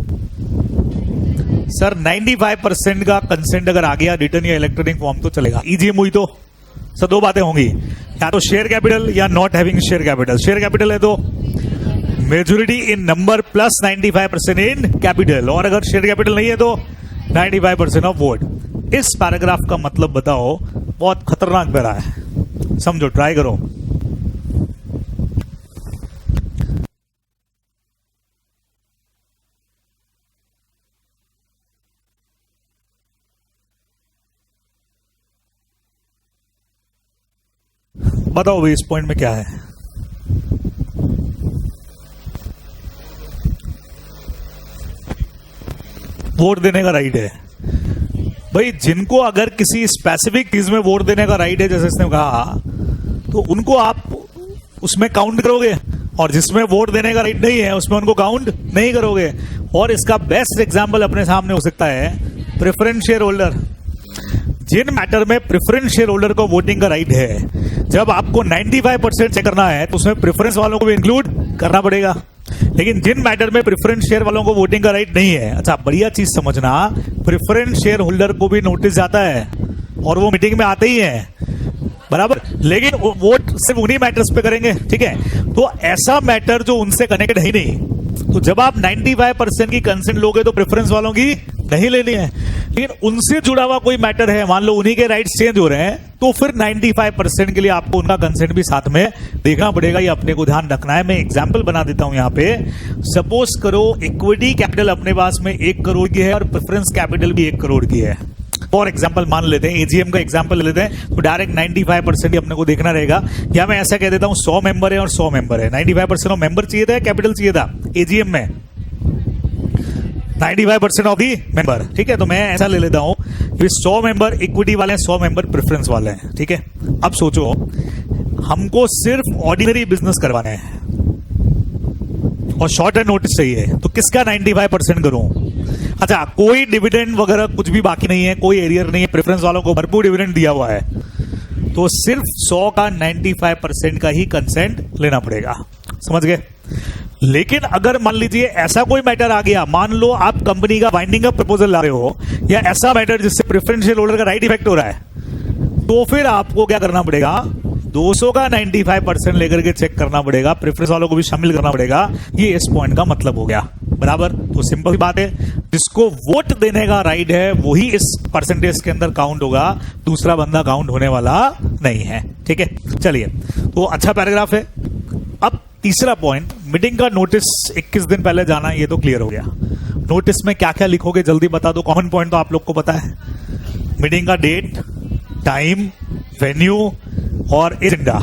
सर 95% का कंसेंट अगर आ गया रिटर्न या इलेक्ट्रॉनिक फॉर्म तो चलेगा। ईजीएम हुई तो सर 2 बातें होंगी, या तो शेयर कैपिटल या not having share capital. Share capital है तो majority in number plus 95% in capital, और अगर शेयर कैपिटल नहीं है तो 95% ऑफ वोट। इस पैराग्राफ का मतलब बताओ, बहुत खतरनाक पैरा है, समझो, ट्राई करो। बताओ भाई इस पॉइंट में क्या है। वोट देने का राइट है भाई, जिनको अगर किसी स्पेसिफिक चीज में वोट देने का राइट है, जैसे इसने कहा, तो उनको आप उसमें काउंट करोगे, और जिसमें वोट देने का राइट नहीं है उसमें उनको काउंट नहीं करोगे। और इसका बेस्ट एग्जांपल अपने सामने हो सकता है प्रेफरेंस शेयर होल्डर। जिन मैटर में प्रेफरेंस शेयर होल्डर को वोटिंग का राइट है, जब आपको 95% चेक करना है तो उसमें प्रेफरेंस वालों को भी इंक्लूड करना पड़ेगा। लेकिन जिन मैटर में प्रेफरेंस शेयर वालों को वोटिंग का राइट नहीं है, अच्छा बढ़िया चीज समझना, प्रेफरेंस शेयर होल्डर को भी नोटिस जाता है और वो मीटिंग में आते ही है, बराबर, लेकिन वोट सिर्फ उन्हीं मैटर्स पे करेंगे, ठीक है। तो ऐसा मैटर जो उनसे कनेक्टेड है ही नहीं, तो जब आप 95% की कंसेंट लोगे तो प्रेफरेंस वालों की नहीं लेनी है, लेकिन उनसे जुड़ा हुआ कोई मैटर है, मान लो उन्हीं के राइट्स चेंज हो रहे हैं, तो फिर 95% के लिए आपको उनका कंसेंट भी साथ में देखना पड़ेगा। ये अपने को ध्यान रखना है। मैं एग्जांपल बना देता हूं यहां पे। सपोज करो इक्विटी कैपिटल अपने पास में 1 करोड़ की है और प्रेफरेंस कैपिटल भी 1 करोड़ की है। फॉर एग्जाम्पल मान लेते हैं, एजीएम का एग्जाम्पल ले लेते हैं, तो डायरेक्ट 95% ही अपने को देखना रहेगा। या मैं ऐसा कह देता हूं 100 मेंबर है और 100 मेंबर है। 95% ऑफ मेंबर चाहिए था, कैपिटल चाहिए था एजीएम में? 95% ऑफ दी मेंबर। ठीक है, तो मैं ऐसा ले लेता हूं कि 100 मेंबर इक्विटी वाले हैं, 100 मेंबर प्रेफरेंस वाले हैं। ठीक है, अब सोचो हमको सिर्फ ऑर्डिनरी बिजनेस करवाना है और शॉर्ट एंड नोटिस चाहिए, तो किसका 95% करूं? अच्छा, कोई डिविडेंड वगैरह कुछ भी बाकी नहीं है, कोई एरियर नहीं है, प्रेफरेंस वालों को भरपूर डिविडेंड दिया हुआ है, तो सिर्फ 100 का 95% का ही कंसेंट लेना पड़ेगा। समझ गए? लेकिन अगर मान लीजिए ऐसा कोई मैटर आ गया, मान लो आप कंपनी का वाइंडिंग अप प्रपोजल ला रहे हो, या ऐसा मैटर जिससे प्रेफरेंशियल होल्डर का राइट इफेक्ट हो रहा है, तो फिर आपको क्या करना पड़ेगा? 200 का 95% लेकर के चेक करना पड़ेगा, प्रेफरेंस वालों को भी शामिल करना पड़ेगा। ये इस पॉइंट का मतलब हो गया। बराबर? तो सिंपल बात है, जिसको वोट देने का राइट है वही इस परसेंटेज के अंदर काउंट होगा, दूसरा बंदा काउंट होने वाला नहीं है। ठीक है, चलिए, तो अच्छा पैराग्राफ है। अब तीसरा पॉइंट, मीटिंग का नोटिस 21 दिन पहले जाना, ये तो क्लियर हो गया। नोटिस में क्या क्या लिखोगे जल्दी बता दो। कॉमन पॉइंट तो आप लोग को पता है, मीटिंग का डेट, टाइम, वेन्यू और agenda,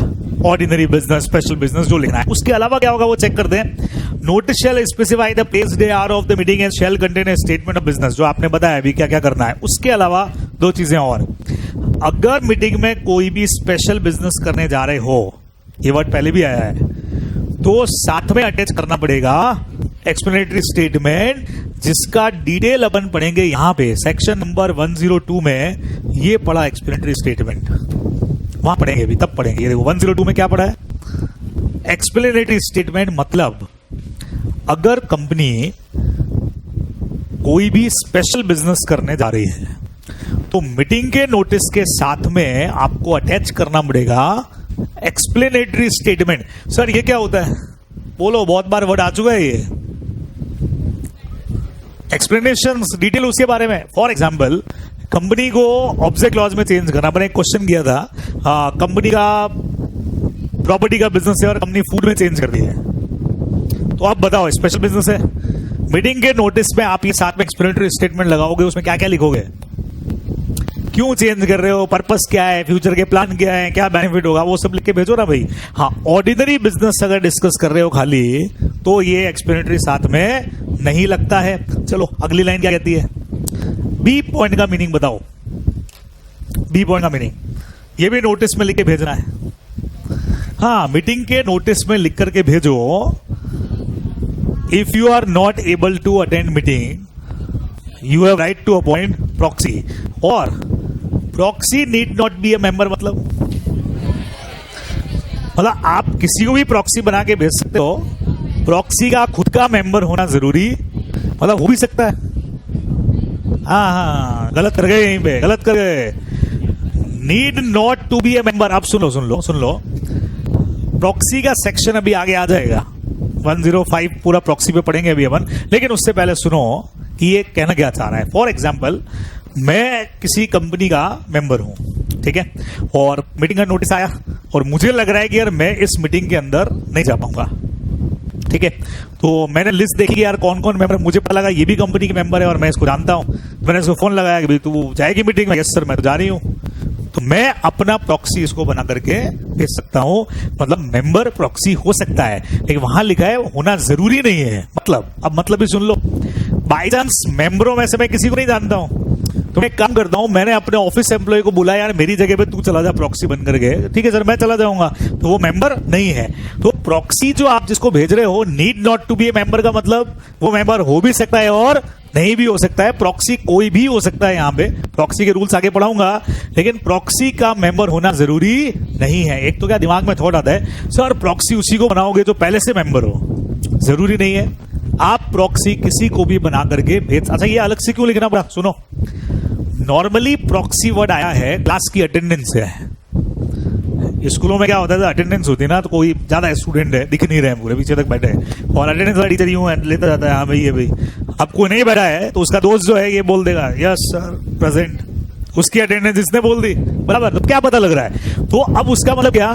ordinary business, special business जो लिखना है। उसके अलावा क्या होगा वो चेक करते हैं। Notice shall specify the place, day, hour of the meeting and shall contain a statement of business, जो आपने बताया अभी क्या क्या करना है। उसके अलावा 2 चीजें और, अगर मीटिंग में कोई भी स्पेशल बिजनेस करने जा रहे हो, ये वर्ड पहले भी आया है, तो साथ में अटैच करना पड़ेगा एक्सप्लेनेटरी स्टेटमेंट, जिसका डिटेल अपन पढ़ेंगे यहां पे सेक्शन नंबर 102 में। ये पढ़ा एक्सप्लेनेटरी स्टेटमेंट, वहां पढ़ेंगे अभी, तब पढ़ेंगे। ये देखो 102 में क्या पढ़ा है? एक्सप्लेनेटरी स्टेटमेंट मतलब अगर कंपनी कोई भी स्पेशल बिजनेस करने जा रही है, तो मीटिंग के नोटिस के साथ में आपको अटैच करना पड़ेगा एक्सप्लेनेटरी स्टेटमेंट। सर ये क्या होता है? बोलो, बहुत बार वर्ड आ चुका है ये। एक्सप्लेनेशन, डिटेल उसके बारे में। फॉर एग्जाम्पल, कंपनी को ऑब्जेक्ट क्लॉज में चेंज करना। मैंने एक क्वेश्चन किया था, कंपनी का प्रॉपर्टी का बिजनेस है और कंपनी फूड में चेंज कर दी है, तो आप बताओ स्पेशल बिजनेस है। मीटिंग के नोटिस में आप ये साथ में एक्सप्लेनेटरी स्टेटमेंट लगाओगे, उसमें क्या क्या लिखोगे? क्यों चेंज कर रहे हो, पर्पस क्या है, फ्यूचर के प्लान क्या है, क्या बेनिफिट होगा, वो सब लिख के भेजो ना भाई। हाँ, ऑर्डिनरी बिजनेस अगर डिस्कस कर रहे हो खाली, तो ये एक्सप्लेनेटरी साथ में नहीं लगता है। चलो अगली लाइन क्या कहती है? बी पॉइंट का मीनिंग बताओ। बी पॉइंट का मीनिंग ये भी नोटिस में लिख के भेजना है। हाँ, मीटिंग के नोटिस में लिख करके भेजो, if you are not able to attend meeting, you have right to appoint proxy, और proxy need not be a member. मतलब आप किसी को भी प्रॉक्सी बना के भेज सकते हो, प्रॉक्सी का खुद का मेंबर होना जरूरी मतलब हो भी सकता है। हाँ, गलत कर गए, यहीं पे गलत कर गए। Need not to be a member. अब सुन लो, प्रॉक्सी का सेक्शन अभी आगे आ जाएगा, 105 पूरा प्रॉक्सी पे पढ़ेंगे अभी अपन। लेकिन उससे पहले सुनो कि ये कहना क्या चाह रहा है। फॉर एग्जाम्पल, मैं किसी कंपनी का मेंबर हूं, ठीक है, और मीटिंग का नोटिस आया और मुझे लग रहा है कि यार मैं इस मीटिंग के अंदर नहीं जा पाऊंगा। ठीक है, तो मैंने लिस्ट देखी यार कौन कौन मेंबर, मुझे पता लगा ये भी कंपनी के मेंबर है और मैं इसको जानता हूं। मैंने इसको फोन लगाया कि भाई तू जाएगी मीटिंग में? यस सर, मैं तो जा रही हूं। तो मैं अपना प्रॉक्सी इसको बना करके भेज सकता हूं, मतलब मेंबर प्रॉक्सी हो सकता है, लेकिन वहां लिखा है होना जरूरी नहीं है। मतलब अब मतलब भी सुन लो, बाई चांस मेंबरों में से मैं किसी को नहीं जानता हूं, तो मैं एक काम करता हूं, मैंने अपने ऑफिस एम्प्लॉय को बुलाया, यार मेरी जगह पे तू चला जा प्रॉक्सी बन करके। ठीक है सर, मैं चला जाऊंगा, तो वो मेंबर नहीं है। तो प्रॉक्सी जो आप जिसको भेज रहे हो, need not to be a member का मतलब वो मेंबर हो भी सकता है और नहीं भी हो सकता है। प्रॉक्सी कोई भी हो सकता है। यहाँ पे प्रॉक्सी के रूल्स आगे पढ़ाऊंगा, लेकिन प्रॉक्सी का मेंबर होना जरूरी नहीं है। एक तो क्या दिमाग में थॉट आता है, सर प्रॉक्सी उसी को बनाओगे जो पहले से मेंबर हो। जरूरी नहीं है, आप प्रॉक्सी किसी को भी बना करके भेज। अच्छा, ये अलग से क्यों लिखना पड़ा? सुनो, नॉर्मली प्रॉक्सी वर्ड आया है क्लास की अटेंडेंस से, स्कूलों में क्या होता है, अटेंडेंस होती है ना, तो कोई ज्यादा स्टूडेंट है, दिख नहीं रहे हैं, पूरे पीछे तक बैठे हैं, और अटेंडेंस वाला टीचर यूं लेता जाता है, हाँ भाई ये भाई। अब कोई नहीं बैठा है तो उसका दोस्त जो है ये बोल देगा यस सर प्रेजेंट, उसकी अटेंडेंस इसने बोल दी, बराबर। तो क्या पता लग रहा है, तो अब उसका मतलब क्या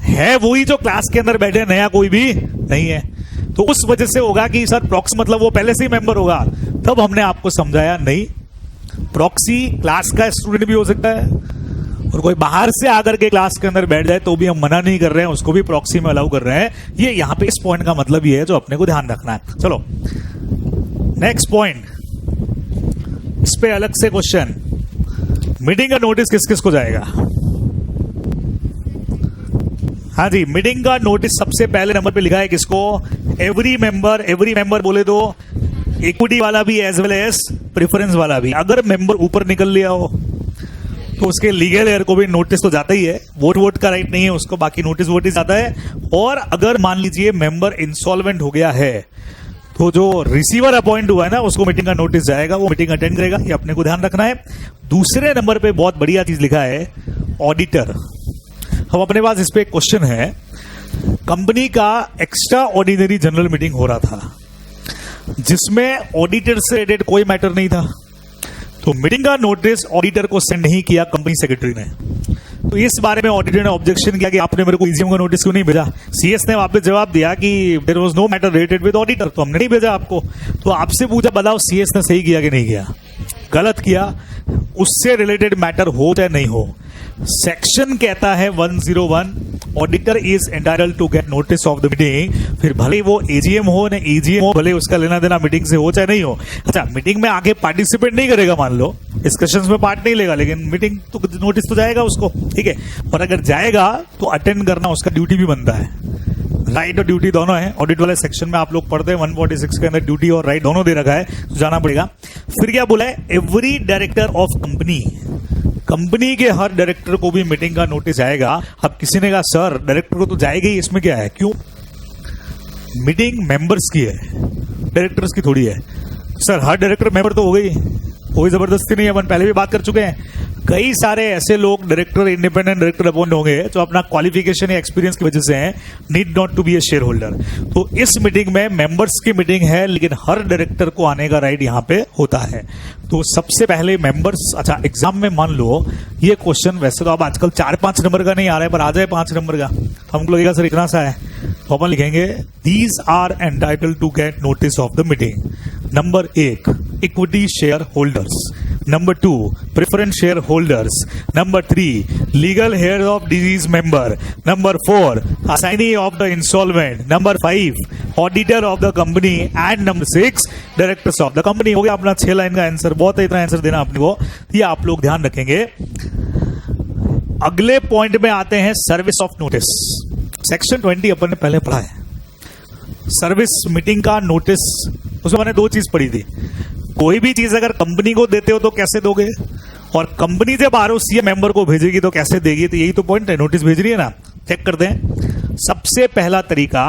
है, वही जो क्लास के अंदर बैठे, नया कोई भी नहीं है। तो उस वजह से होगा कि सर प्रॉक्सी मतलब वो पहले से ही मेंबर होगा। तब हमने आपको समझाया नहीं, प्रॉक्सी क्लास का स्टूडेंट भी हो सकता है, और कोई बाहर से आकर के क्लास के अंदर बैठ जाए तो भी हम मना नहीं कर रहे हैं, उसको भी प्रॉक्सी में अलाउ कर रहे हैं। ये यहां पे इस पॉइंट का मतलब ये है जो अपने को ध्यान रखना है। चलो नेक्स्ट पॉइंट, इस पे अलग से क्वेश्चन, मीटिंग का नोटिस किस किस को जाएगा? हाँ जी, मीटिंग का नोटिस सबसे पहले नंबर पे लिखा है किसको? Every member. एवरी मेंबर बोले तो इक्विटी वाला भी एज वेल एज प्रेफरेंस वाला भी। अगर मेंबर ऊपर निकल लिया हो तो उसके लीगल एयर को भी नोटिस तो जाता ही है, वोट का राइट नहीं है उसको, बाकी नोटिस जाता है। और अगर मान लीजिए मेंबर इंसॉल्वेंट हो गया है तो जो रिसीवर अपॉइंट हुआ है ना उसको मीटिंग का नोटिस जाएगा, वो मीटिंग अटेंड करेगा, ये अपने को ध्यान रखना है। दूसरे नंबर पे बहुत बढ़िया चीज लिखा है ऑडिटर। हम अपने पास इस पे एक क्वेश्चन है, कंपनी का एक्स्ट्रा ऑर्डिनरी जनरल मीटिंग हो रहा था जिसमें ऑडिटर से रिलेटेड कोई मैटर नहीं था, तो मीटिंग का नोटिस ऑडिटर को सेंड नहीं किया कंपनी सेक्रेटरी ने। तो इस बारे में ऑडिटर ने ऑब्जेक्शन किया कि आपने मेरे को ईजीएम का नोटिस क्यों नहीं भेजा। सीएस ने वापस जवाब दिया कि there was no matter related with auditor, तो हमने नहीं भेजा आपको। तो आपसे पूछा बताओ सीएस ने सही किया कि नहीं किया? गलत किया। उससे रिलेटेड मैटर हो चाहे नहीं हो, सेक्शन कहता है 101 auditor is entitle to get notice of the meeting. फिर भले वो एजीएम हो ना ईजीएम हो, भले उसका लेना देना मीटिंग से हो चाहे नहीं हो। अच्छा, मीटिंग में आगे पार्टिसिपेट नहीं करेगा, मान लो डिस्कशंस में पार्ट नहीं लेगा, लेकिन मीटिंग तो नोटिस तो जाएगा उसको, ठीक है। और अगर जाएगा तो अटेंड करना उसका ड्यूटी भी बनता है। राइट और ड्यूटी दोनों है, ऑडिट वाले सेक्शन में आप लोग पढ़ते हैं 146 के अंदर ड्यूटी और राइट दोनों दे रखा है, तो जाना पड़ेगा। फिर क्या बोला है, every director of company, company के हर डायरेक्टर को भी मीटिंग का नोटिस आएगा। अब किसी ने कहा सर डायरेक्टर को तो जाएगा ही, इसमें क्या है? क्यों? मीटिंग मेंबर्स की है, डायरेक्टर्स की थोड़ी है। सर हर डायरेक्टर मेंबर तो हो गई, कोई जबरदस्ती नहीं है, अपन पहले भी बात कर चुके हैं। कई सारे ऐसे लोग डायरेक्टर, इंडिपेंडेंट डायरेक्टर अपॉइंट होंगे जो अपना क्वालिफिकेशन या एक्सपीरियंस की वजह से हैं, need not to be a share holder. तो इस मीटिंग में मेंबर्स की मीटिंग है, लेकिन हर डायरेक्टर को आने का राइट यहां पे होता है। तो सबसे पहले मेंबर्स, अच्छा एग्जाम में मान लो ये क्वेश्चन, वैसे तो अब आजकल 4-5 नंबर का नहीं आ रहा है, पर आ जाए 5 नंबर का तो हमको लगेगा सर इतना सा है, तो अपन लिखेंगे these are entitle to get notice of the meeting. Number 1 equity share holders, number 2 preference share holders, number 3 legal heir of deceased member, number 4 assignee of the insolvent, number 5 auditor of the company and number 6 directors of the company. हो गया अपना 6 line का answer, बहुत है इतना answer देना अपने को, ये आप लोग ध्यान रखेंगे। अगले पॉइंट में आते हैं सर्विस ऑफ नोटिस। सेक्शन 20 अपन ने पहले पढ़ा है, सर्विस मीटिंग का नोटिस, उसमें मैंने 2 चीज पढ़ी थी। कोई भी चीज अगर कंपनी को देते हो तो कैसे दोगे, और कंपनी जब आरओसी मेंबर को भेजेगी तो कैसे देगी, तो यही तो पॉइंट है, नोटिस भेज रही है ना। चेक करते हैं। सबसे पहला तरीका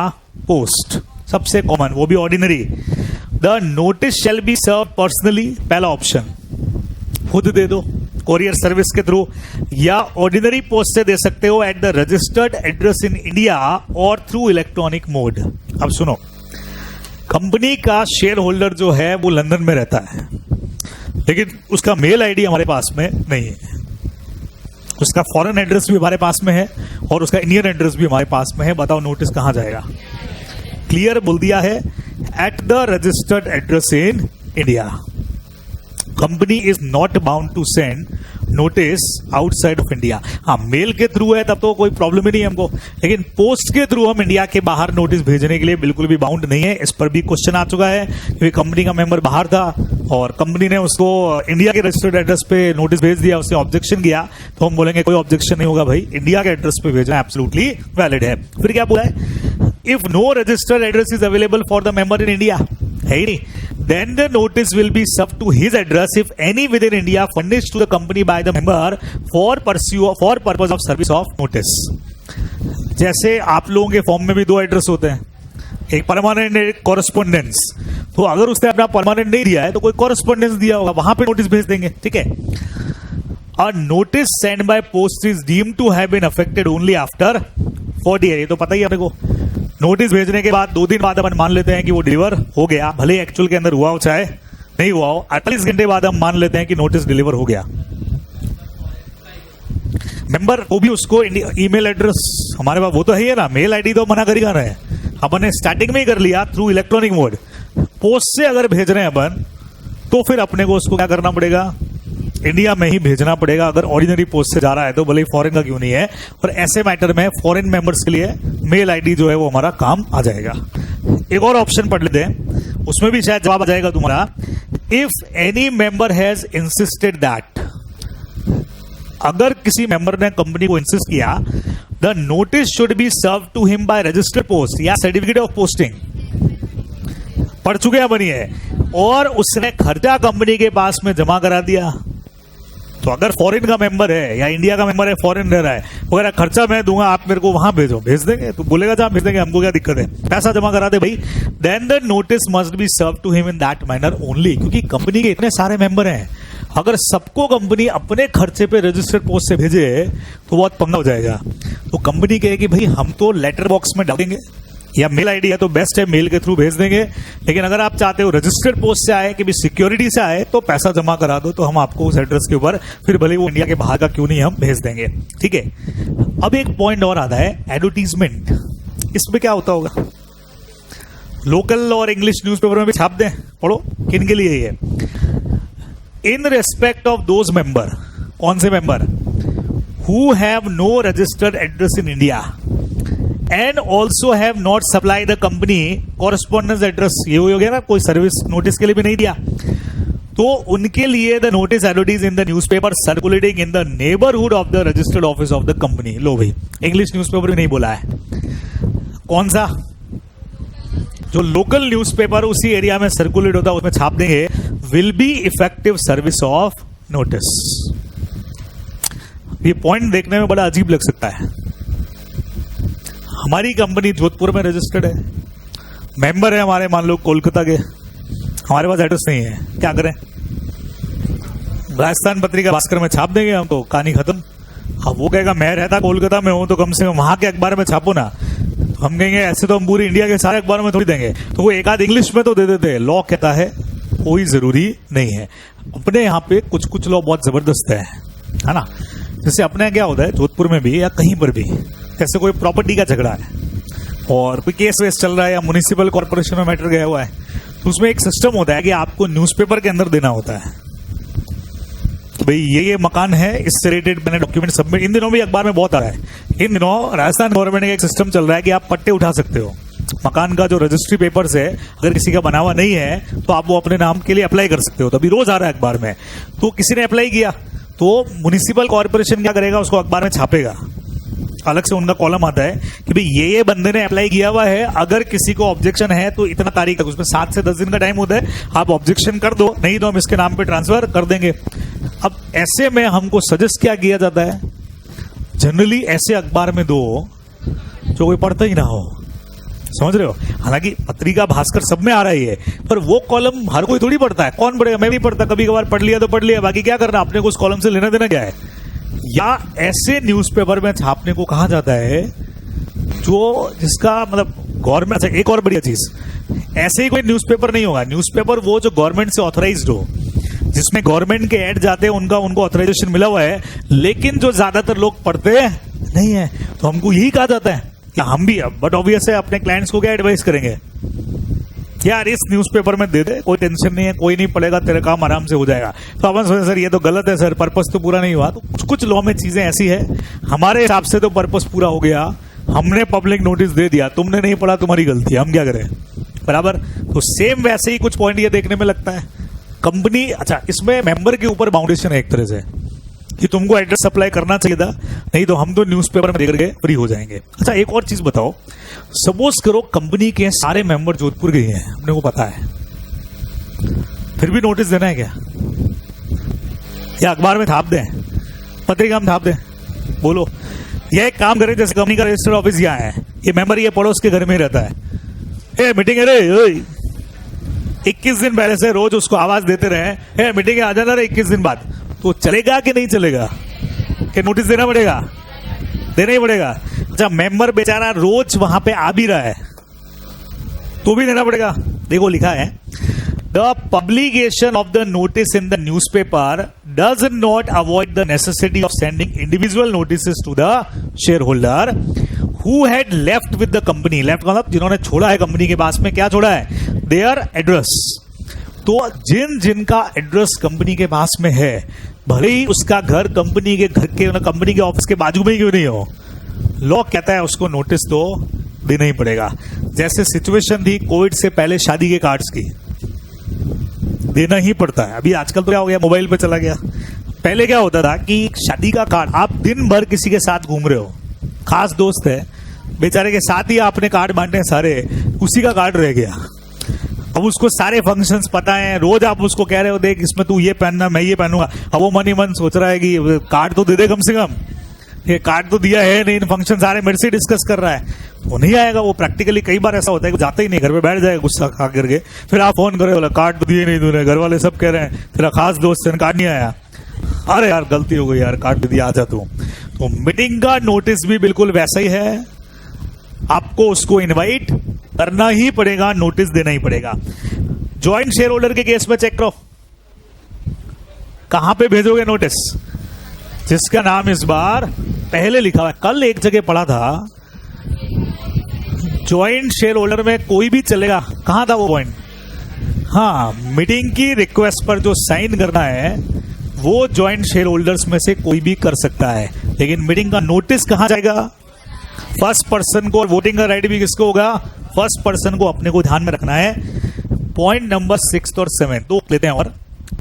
पोस्ट, सबसे कॉमन, वो भी ordinary. The notice shall be serve personally, पहला ऑप्शन, खुद दे दो कोरियर सर्विस के थ्रू, या ऑर्डिनरी पोस्ट से दे सकते हो at the registered address in India और थ्रू इलेक्ट्रॉनिक मोड। अब सुनो, कंपनी का शेयर होल्डर जो है वो लंदन में रहता है, लेकिन उसका मेल आईडी हमारे पास में नहीं है, उसका फॉरेन एड्रेस भी हमारे पास में है और उसका इंडियन एड्रेस भी हमारे पास में है। बताओ नोटिस कहां जाएगा? क्लियर बोल दिया है, at the registered address in India. Company is not bound to send notice outside of India. हाँ, मेल के थ्रू है तब तो कोई प्रॉब्लम ही नहीं हमको, लेकिन पोस्ट के थ्रू हम इंडिया के बाहर नोटिस भेजने के लिए बिल्कुल भी बाउंड नहीं है। इस पर भी क्वेश्चन आ चुका है, क्योंकि कंपनी का मेंबर बाहर था और कंपनी ने उसको इंडिया के रजिस्टर्ड एड्रेस पे नोटिस भेज दिया, उसने ऑब्जेक्शन किया, तो हम बोलेंगे कोई ऑब्जेक्शन नहीं होगा भाई, इंडिया के एड्रेस पे भेजना एब्सोल्युटली वैलिड है। फिर क्या बोला है, if no registered address is available for the member in India, है ही नहीं, then the notice will be served to his address if any within India furnished to the company by the member for purpose of service of notice। जैसे आप लोगों के form में भी 2 address होते हैं, एक परमानेंट एक कॉरेस्पोंडेंस, तो अगर उसने अपना परमानेंट नहीं दिया है तो कोई कॉरेस्पोंडेंस दिया होगा, वहां पे नोटिस भेज देंगे, ठीक है। A notice send by post is deemed to have been affected only after 40 year. ये तो पता ही है अपने को, नोटिस भेजने के बाद 2 दिन बाद अपन मान लेते हैं कि वो डिलीवर हो गया, भले एक्चुअल के अंदर हुआ हो चाहे नहीं हुआ हो, 48 घंटे बाद हम मान लेते हैं कि नोटिस डिलीवर हो गया। मेंबर वो भी उसको ईमेल एड्रेस हमारे पास वो तो है ना, मेल आईडी तो मना कर ही रहे हैं, अपन ने स्टार्टिंग में ही कर लिया थ्रू इलेक्ट्रॉनिक मोड। पोस्ट से अगर भेज रहे हैं अपन तो फिर अपने को उसको क्या करना पड़ेगा, इंडिया में ही भेजना पड़ेगा। अगर ऑर्डिनरी पोस्ट से जा रहा है तो भले ही फॉरेन का क्यों नहीं है, और ऐसे मैटर में फॉरेन मेंबर्स के लिए मेल आईडी जो है वो हमारा काम आ जाएगा। एक और ऑप्शन पढ़ लेते हैं, उसमें भी शायद जवाब आ जाएगा तुम्हारा। If any member has insisted that, अगर किसी मेंबर ने कंपनी को इंसिस्ट किया, the notice should be serve to him by registered post या सर्टिफिकेट ऑफ पोस्टिंग, पढ़ चुके हैं बनी है, और उसने खर्चा कंपनी के पास में जमा करा दिया। तो अगर फॉरेन का मेंबर है या इंडिया का मेंबर है, फॉरेन रह रहा है, वगैरह खर्चा मैं दूंगा, आप मेरे को वहां भेजो, भेज देंगे, तो बोलेगा जहां भेज देंगे, हमको क्या दिक्कत है, पैसा जमा करा दे भाई। Then the notice must be serve to him in that manner only, क्योंकि कंपनी के इतने सारे मेंबर हैं, अगर सबको कंपनी अपने खर्चे पे रजिस्टर्ड पोस्ट से भेजे तो बहुत पंगा हो जाएगा। तो कंपनी कहेगी भाई हम तो लेटर बॉक्स में डाल देंगे, या मेल आईडी है तो बेस्ट है मेल के थ्रू भेज देंगे, लेकिन अगर आप चाहते हो रजिस्टर्ड पोस्ट से आए कि भी सिक्योरिटी से आए तो पैसा जमा करा दो, तो हम आपको उस एड्रेस के ऊपर फिर भले वो इंडिया के बाहर का क्यों नहीं हम भेज देंगे। ठीक है, अब एक पॉइंट और आता है एडवर्टीजमेंट। इसमें क्या होता होगा, लोकल और इंग्लिश न्यूज़पेपर में भी छाप दें, पढ़ो किन के लिए ये, in respect of those member, कौन से member, who have no registered address in India and also have not supply the company correspondence address, ये हो गया ना, कोई सर्विस नोटिस के लिए भी नहीं दिया, तो उनके लिए the notice advertise in the newspaper circulating in the neighbourhood of the registered office of the company. लो भाई, इंग्लिश न्यूज़पेपर भी नहीं बोला है, कौन सा, जो लोकल न्यूज़पेपर उसी एरिया में सर्कुलेट होता है उसमें छाप देंगे, will be effective service of notice. ये पॉइंट देखने में बड़ा अजीब लग सकता है, हमारी कंपनी जोधपुर में रजिस्टर्ड है, मेंबर है हमारे मान लो कोलकाता के, हमारे पास एड्रेस नहीं है, क्या करें, राजस्थान पत्रिका भास्कर में छाप देंगे हम, तो कहानी खत्म। अब वो कहेगा मैं रहता कोलकाता में हूं तो कम से कम वहां के अखबार में छापो ना, हम कहेंगे ऐसे तो हम पूरी इंडिया के सारे अखबारों में थोड़ी देंगे, तो वो एक आध इंग्लिश में तो दे देते हैं। लॉ कहता है कोई जरूरी नहीं है, अपने यहाँ पे कुछ कुछ लॉ बहुत जबरदस्त है ना। जैसे अपने यहाँ क्या होता है जोधपुर में भी या कहीं पर भी, जैसे कोई प्रॉपर्टी का झगड़ा है और कोई केस वेस चल रहा है या म्युनिसिपल कॉर्पोरेशन में मैटर गया हुआ है, तो उसमें एक सिस्टम होता है कि आपको न्यूज़पेपर के अंदर देना होता है भाई ये मकान है, इससे रिलेटेड मैंने डॉक्यूमेंट सबमिट, इन दिनों भी अखबार में बहुत आ रहा है, इन दिनों राजस्थान गवर्नमेंट का एक सिस्टम चल रहा है कि आप पट्टे उठा सकते हो, मकान का जो रजिस्ट्री पेपर्स है अगर किसी का बना हुआ नहीं है तो आप वो अपने नाम के लिए अप्लाई कर सकते हो, तो अभी रोज आ रहा है अखबार में। तो किसी ने अप्लाई किया तो म्युनिसिपल कॉर्पोरेशन क्या करेगा, उसको अखबार में छापेगा, अलग से उनका कॉलम आता है कि भाई ये बंदे ने अप्लाई किया हुआ है, अगर किसी को ऑब्जेक्शन है तो इतना तारीख तक, उसमें 7 से 10 दिन का टाइम होता है, आप ऑब्जेक्शन कर दो, नहीं तो हम इसके नाम पे ट्रांसफर कर देंगे। अब ऐसे में हमको सजेस्ट क्या किया जाता है, जनरली ऐसे अखबार में दो जो कोई पढ़ता ही ना हो, समझ रहे हो। हालांकि पत्रिका भास्कर सब में आ रही है, पर वो कॉलम हर कोई थोड़ी पढ़ता है, कौन पढ़ेगा, मैं भी पढ़ता, कभी कभार पढ़ लिया तो पढ़ लिया, बाकी क्या करना, अपने को उस कॉलम से लेना देना क्या है। या ऐसे न्यूज़पेपर में छापने को कहा जाता है जो जिसका मतलब गवर्नमेंट, अच्छा एक और बढ़िया चीज, ऐसे ही कोई न्यूज़पेपर नहीं होगा, न्यूज़पेपर वो जो गवर्नमेंट से ऑथराइज्ड हो, जिसमें गवर्नमेंट के ऐड जाते हैं, उनको ऑथराइजेशन मिला हुआ है, लेकिन जो ज्यादातर लोग पढ़ते नहीं है, तो हमको यही कहा जाता है कि हम भी, बट ऑब्वियस है अपने क्लाइंट्स को क्या एडवाइस करेंगे, यार इस न्यूज़पेपर में दे दे, कोई टेंशन नहीं है, कोई नहीं पढ़ेगा, तेरा काम आराम से हो जाएगा। तो अपन सोचे सर ये तो गलत है सर, पर्पस तो पूरा नहीं हुआ। तो कुछ कुछ लॉ में चीजें ऐसी है, हमारे हिसाब से तो पर्पस पूरा हो गया, हमने पब्लिक नोटिस दे दिया, तुमने नहीं पढ़ा तुम्हारी गलती, हम क्या करें, बराबर। तो सेम वैसे ही कुछ पॉइंट ये देखने में लगता है कंपनी, अच्छा इसमें मेंबर के ऊपर बाउंडेशन है एक तरह से कि तुमको एड्रेस सप्लाई करना चाहिए था, नहीं तो हम तो न्यूज़पेपर में देकर के फ्री हो जाएंगे। अच्छा एक और चीज बताओ, सपोज करो कंपनी के सारे मेंबर जोधपुर के हैं, अपने को पता है, फिर भी नोटिस देना है क्या, या अखबार में छाप दें, पत्रिका में छाप दें, बोलो। यह एक काम करें, जैसे कंपनी का रजिस्टर्ड ऑफिस यहाँ है, ये मेंबर ये पड़ोस के घर में ही रहता है, ए मीटिंग है रे, 21 दिन पहले से रोज उसको आवाज देते रहे, ए मीटिंग आ जाना रे 21 दिन बाद, तो चलेगा कि नहीं चलेगा, कि नोटिस देना पड़ेगा? देना ही पड़ेगा। अच्छा, मेंबर बेचारा रोज वहां पे आ भी रहा है तो भी देना पड़ेगा। देखो लिखा है, the publication of the notice in the newspaper does not avoid the necessity of sending individual notices to the share holder who had left with the company. Left मतलब जिन्होंने छोड़ा है कंपनी के पास में, क्या छोड़ा है? Their address. तो जिनका एड्रेस कंपनी के पास में है, भले ही उसका घर कंपनी के कंपनी के ऑफिस के बाजू में ही क्यों नहीं हो, लॉ कहता है उसको नोटिस तो देना ही पड़ेगा। जैसे सिचुएशन थी कोविड से पहले शादी के कार्ड्स की, देना ही पड़ता है। अभी आजकल तो क्या हो गया, मोबाइल पे चला गया। पहले क्या होता था कि शादी का कार्ड, आप दिन भर किसी के साथ घूम रहे हो, खास दोस्त है बेचारे के साथ ही आपने कार्ड बांटे सारे, उसी का कार्ड रह गया। अब उसको सारे फंक्शंस पता है, रोज आप उसको कह रहे हो देख इसमें तू ये पहनना, मैं ये पहनूंगा। अब वो मन ही मन सोच रहा है कि कार्ड तो दे दे कम से कम, ये कार्ड तो दिया है नहीं, फंक्शन सारे मेरे से डिस्कस कर रहा है, वो नहीं आएगा। वो प्रैक्टिकली कई बार ऐसा होता है कि जाता ही नहीं, घर पे बैठ जाएगा गुस्सा खा करके, फिर आप फोन करे बोला कार्ड तो दिए नहीं तूने, घर वाले सब कह रहे हैं तेरा खास दोस्त है कार्ड नहीं आया, अरे यार गलती हो गई यार, कार्ड दिया, आ जा तू। तो मीटिंग का नोटिस भी बिल्कुल वैसा ही है, आपको उसको इनवाइट करना ही पड़ेगा, नोटिस देना ही पड़ेगा। ज्वाइंट शेयर होल्डर के केस में चेक करो, कहां पे भेजोगे नोटिस? जिसका नाम इस बार पहले लिखा हुआ है। कल एक जगह पढ़ा था, ज्वाइंट शेयर होल्डर में कोई भी चलेगा, कहां था वो पॉइंट? हाँ, मीटिंग की रिक्वेस्ट पर जो साइन करना है वो ज्वाइंट शेयर होल्डर्स में से कोई भी कर सकता है, लेकिन मीटिंग का नोटिस कहां जाएगा? फर्स्ट पर्सन को। और वोटिंग का राइट भी किसको होगा? फर्स्ट पर्सन को। अपने को ध्यान में रखना है। पॉइंट नंबर 6 और 7 दो लेते हैं और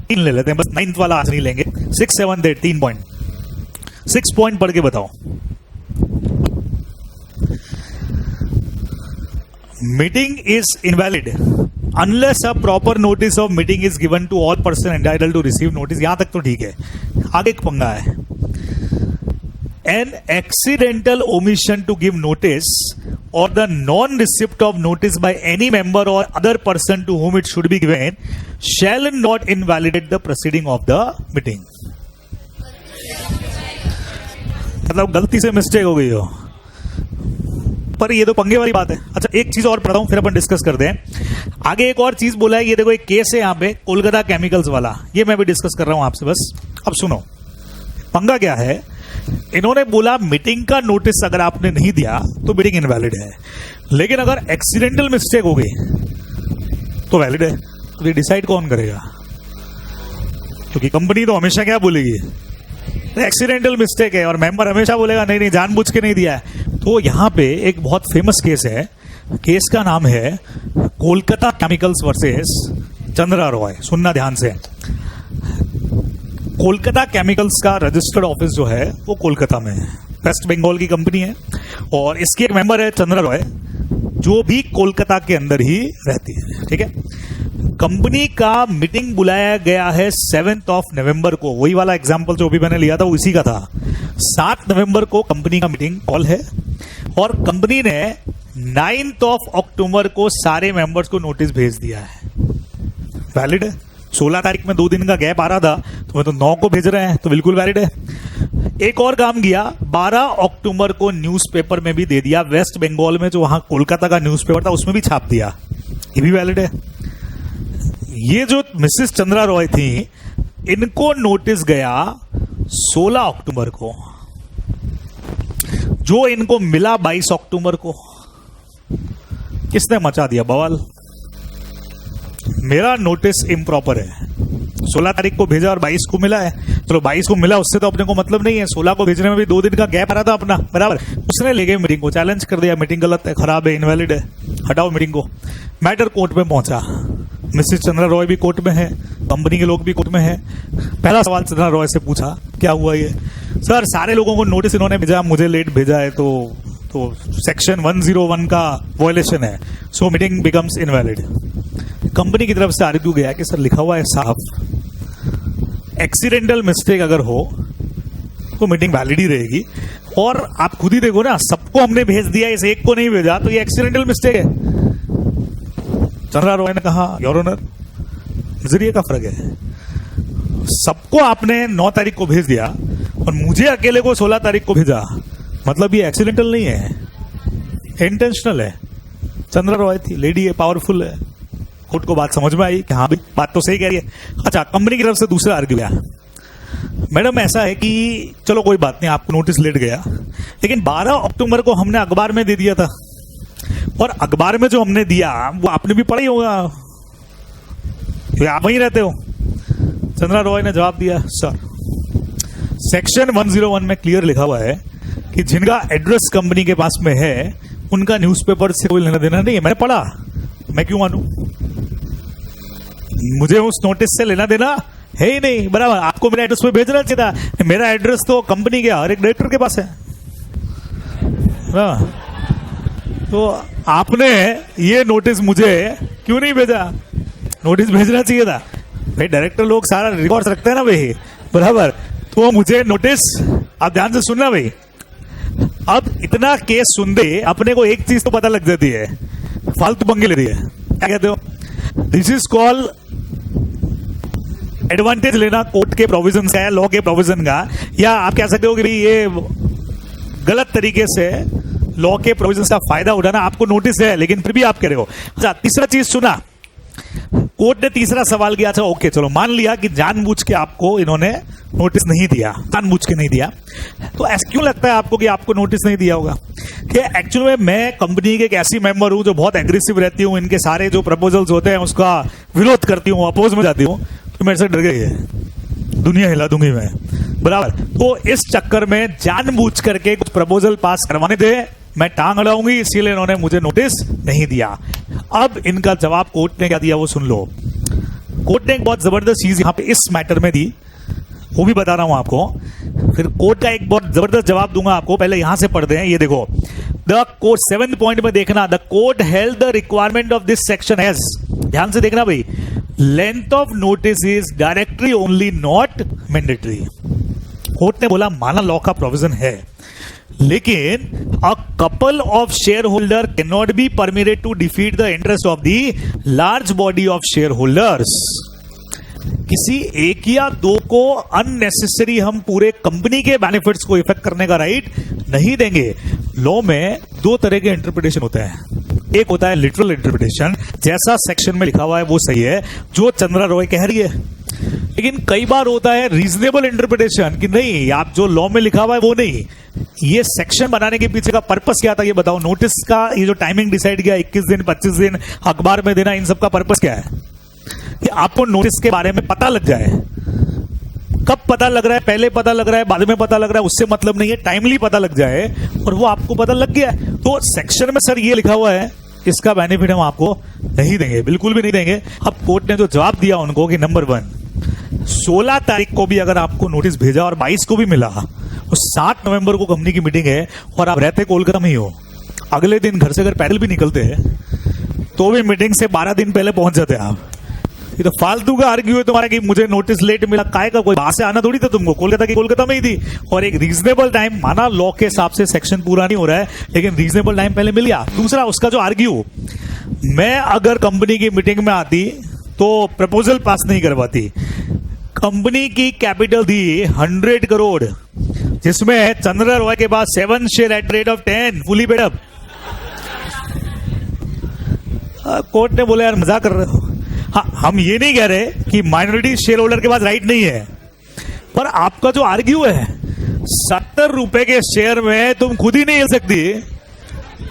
3 ले लेते हैं, बस 9th वाला आज नहीं लेंगे। 6, 7, 8 3 पॉइंट। 6 पॉइंट पढ़ के बताओ। Meeting is invalid unless a proper notice of meeting is given to all person entitled to receive notice. यहां तक तो ठीक है। आगे एक पंगा है, an accidental omission to give notice or the non-receipt of notice by any member or other person to whom it should be given shall not invalidate the proceeding of the meeting. मतलब गलती से mistake हो गई हो, पर ये तो पंगे वाली बात है। अच्छा, एक चीज और पढ़ा हूं फिर अपन डिस्कस करते हैं। आगे एक और चीज बोला है, ये देखो एक केस है यहाँ पे कोलकाता केमिकल्स वाला, ये मैं भी डिस्कस कर रहा हूं आपसे। बस अब सुनो पंगा क्या है। इन्होंने बोला मीटिंग का नोटिस अगर आपने नहीं दिया तो मीटिंग इनवैलिड है, लेकिन अगर एक्सीडेंटल मिस्टेक हो गई तो वैलिड है। तो ये डिसाइड कौन करेगा? क्योंकि कंपनी तो हमेशा क्या बोलेगी, एक्सीडेंटल मिस्टेक है, और मेंबर हमेशा बोलेगा नहीं नहीं जानबूझ के नहीं दिया है। तो यहां पे एक बहुत फेमस केस है, केस का नाम है कोलकाता केमिकल्स वर्सेस चंद्रा रॉय। सुनना ध्यान से। कोलकाता केमिकल्स का रजिस्टर्ड ऑफिस जो है वो कोलकाता में है, वेस्ट बंगाल की कंपनी है, और इसके एक मेंबर है चंद्रा रॉय जो भी कोलकाता के अंदर ही रहती है। ठीक है, कंपनी का मीटिंग बुलाया गया है 7 नवंबर को। वही वाला एग्जांपल जो भी मैंने लिया था उसी का था। 7 नवंबर को कंपनी का मीटिंग कॉल है, और कंपनी ने 9 अक्टूबर को सारे मेंबर्स को नोटिस भेज दिया है। वैलिड है। 16 तारीख में 2 दिन का गैप आ रहा था, तो मैं तो 9 को भेज रहे हैं, तो बिल्कुल वैलिड है। एक और काम किया, 12 अक्टूबर को न्यूज़पेपर में भी दे दिया, वेस्ट बंगाल में जो वहां कोलकाता का न्यूज़पेपर था उसमें भी छाप दिया, ये भी वैलिड है। ये जो मिसेस चंद्रा रॉय थी, इनको नोटिस गया 16 अक्टूबर को, जो इनको मिला 22 अक्टूबर को। किसने मचा दिया बवाल? मेरा नोटिस इम्प्रॉपर है, 16 तारीख को भेजा और 22 को मिला है। चलो 22 को मिला, उससे तो अपने को मतलब नहीं है, 16 को भेजने में भी 2 दिन का गैप आ रहा था अपना, बराबर। उसने ले गए मीटिंग को, चैलेंज कर दिया, मीटिंग गलत है, खराब है, इनवैलिड है, हटाओ मीटिंग को। मैटर कोर्ट में पहुंचा, मिसेस चंद्रा रॉय भी कोर्ट में है, कंपनी के लोग भी कोर्ट में है। पहला सवाल चंद्रा रॉय से पूछा, क्या हुआ ये? सर सारे लोगों को नोटिस इन्होंने भेजा, मुझे लेट भेजा है, तो सेक्शन 101 का वायलेशन है, सो मीटिंग बिकम्स इनवैलिड। कंपनी की तरफ से आर्ग्यू गया कि सर लिखा हुआ है साहब, एक्सीडेंटल मिस्टेक अगर हो तो मीटिंग वैलिड ही रहेगी, और आप खुद ही देखो ना, सबको हमने भेज दिया, इस एक को नहीं भेजा, तो ये एक्सीडेंटल मिस्टेक है। चंद्रा रॉय ने कहा योर ऑनर, नजरिए का फर्क है, सबको आपने 9 तारीख को भेज दिया और मुझे अकेले को 16 तारीख को भेजा, मतलब ये एक्सीडेंटल नहीं है, इंटेंशनल है। चंद्रा रॉय थी, लेडी है, पावरफुल है, कोर्ट को बात समझ में आई कि हाँ भाई बात तो सही कह रही है। अच्छा, कंपनी की तरफ से दूसरा आर्ग्यू गया, मैडम ऐसा है कि चलो कोई बात नहीं, आपको नोटिस लेट गया, लेकिन 12 अक्टूबर को हमने अखबार में दे दिया था, और अखबार में जो हमने दिया वो आपने भी पढ़ा ही होगा, आप वहीं रहते हो। चंद्रा रॉय ने जवाब दिया, सर सेक्शन 101 में क्लियर लिखा हुआ है कि जिनका एड्रेस कंपनी के पास में है उनका न्यूज़पेपर से कोई लेना देना नहीं है। मैंने पढ़ा, मैं क्यों मानूं, मुझे उस नोटिस से लेना देना है ही नहीं। बराबर, आपको मेरा एड्रेस पे भेजना चाहिए था, मेरा एड्रेस तो कंपनी के हर एक डायरेक्टर के पास है ना। तो आपने ये नोटिस मुझे क्यों नहीं भेजा, नोटिस भेजना चाहिए था भाई, डायरेक्टर लोग सारा रिकॉर्ड रखते हैं ना भाई, बराबर। तो मुझे नोटिस, आप ध्यान से सुनना भाई, अब इतना केस सुन दे अपने को एक चीज तो पता लग जाती है, फालतू पंगे ले रही है, क्या कहते हो, दिस इज कॉल एडवांटेज लेना कोर्ट के प्रोविजन का, लॉ के प्रोविजन का, या आप कह सकते हो कि भाई ये गलत तरीके से लॉ के प्रोविजन का फायदा उठाना। आपको नोटिस है लेकिन फिर भी आप कह रहे हो। अच्छा, तीसरा चीज सुना, कोर्ट ने तीसरा सवाल किया, अच्छा ओके चलो मान लिया कि जानबूझ के आपको इन्होंने नोटिस नहीं दिया, जानबूझ के नहीं दिया, तो ऐसा क्यों लगता है आपको कि आपको नोटिस नहीं दिया होगा? कि एक्चुअली में मैं कंपनी के एक ऐसी मेंबर हूं जो बहुत एग्रेसिव रहती हूं, इनके सारे जो प्रपोजल्स होते हैं उसका विरोध करती हूं, अपोज में जाती हूं, तो मेरे से डर गई है, दुनिया हिला दूंगी मैं, बराबर। तो इस चक्कर में जानबूझ करके कुछ प्रपोजल पास करवाने थे, मैं टांग अड़ाऊंगी, इसीलिए इन्होंने मुझे नोटिस नहीं दिया। अब इनका जवाब कोर्ट ने क्या दिया वो सुन लो। कोर्ट ने एक बहुत जबरदस्त चीज यहां पे इस मैटर में दी, वो भी बता रहा हूं आपको, फिर कोर्ट का एक बहुत जबरदस्त जवाब दूंगा आपको, पहले यहां से पढ़ते हैं। ये देखो, द कोर्ट 7th पॉइंट में देखना, the court held the requirement of this section as, ध्यान से देखना भाई, length of notice is directory only not mandatory. Court ने बोला माना लॉ का प्रोविजन है, लेकिन a couple of share holder can not be permitted to defeat the interest of the large body of share holders. किसी एक या दो को अननेसेसरी हम पूरे कंपनी के बेनिफिट्स को इफेक्ट करने का राइट नहीं देंगे। लॉ में दो तरह के इंटरप्रिटेशन होते हैं, एक होता है लिटरल इंटरप्रिटेशन, जैसा सेक्शन में लिखा हुआ है वो सही है, जो चंद्रा रॉय कह रही है, लेकिन कई बार होता है रीजनेबल इंटरप्रिटेशन कि नहीं, आप जो लॉ में लिखा हुआ है वो नहीं। ये सेक्शन बनाने के पीछे का पर्पस क्या था ये बताओ, नोटिस का ये जो टाइमिंग डिसाइड किया 21 दिन 25 दिन अखबार में देना, इन सब का पर्पस क्या है कि आपको नोटिस के बारे में पता लग जाए। कब पता लग रहा है, पहले पता लग रहा है, बाद में पता लग रहा है, उससे मतलब नहीं है, टाइमली पता लग जाए और वो आपको पता लग गया। तो सेक्शन में सर ये लिखा हुआ है, इसका बेनिफिट हम आपको नहीं देंगे, बिल्कुल भी नहीं देंगे। अब कोर्ट ने जो जवाब दिया उनको कि नंबर 1, 16 तारीख को भी अगर आपको नोटिस भेजा और 22 को भी मिला, तो 7 नवंबर को कंपनी की मीटिंग है और आप रहते कोलकाता में ही हो, अगले दिन घर से अगर पैदल भी निकलते हैं तो भी मीटिंग से 12 दिन पहले पहुंच जाते आप। ये तो फालतू का आर्ग्यू है तुम्हारा कि मुझे नोटिस लेट मिला, काय का, कोई बाहर से आना थोड़ी था तुमको, कोलकाता की कोलकाता में ही थी, और एक रीजनेबल टाइम, माना लॉ के हिसाब से सेक्शन पूरा नहीं हो रहा है लेकिन रीजनेबल टाइम पहले मिल गया। दूसरा उसका जो आर्ग्यू, मैं अगर कंपनी की मीटिंग में आती तो प्रपोजल पास नहीं करवाती। कंपनी की कैपिटल थी 100 करोड़, जिसमें चंद्रा रॉय के पास 7 share at rate of 10 fully paid up. Court ने बोला यार मजाक कर रहे हो। हाँ, हम ये नहीं कह रहे कि माइनॉरिटी शेयर होल्डर के पास राइट नहीं है, पर आपका जो आर्ग्यू है 70 रुपए के शेयर में तुम खुद ही नहीं हिल सकती,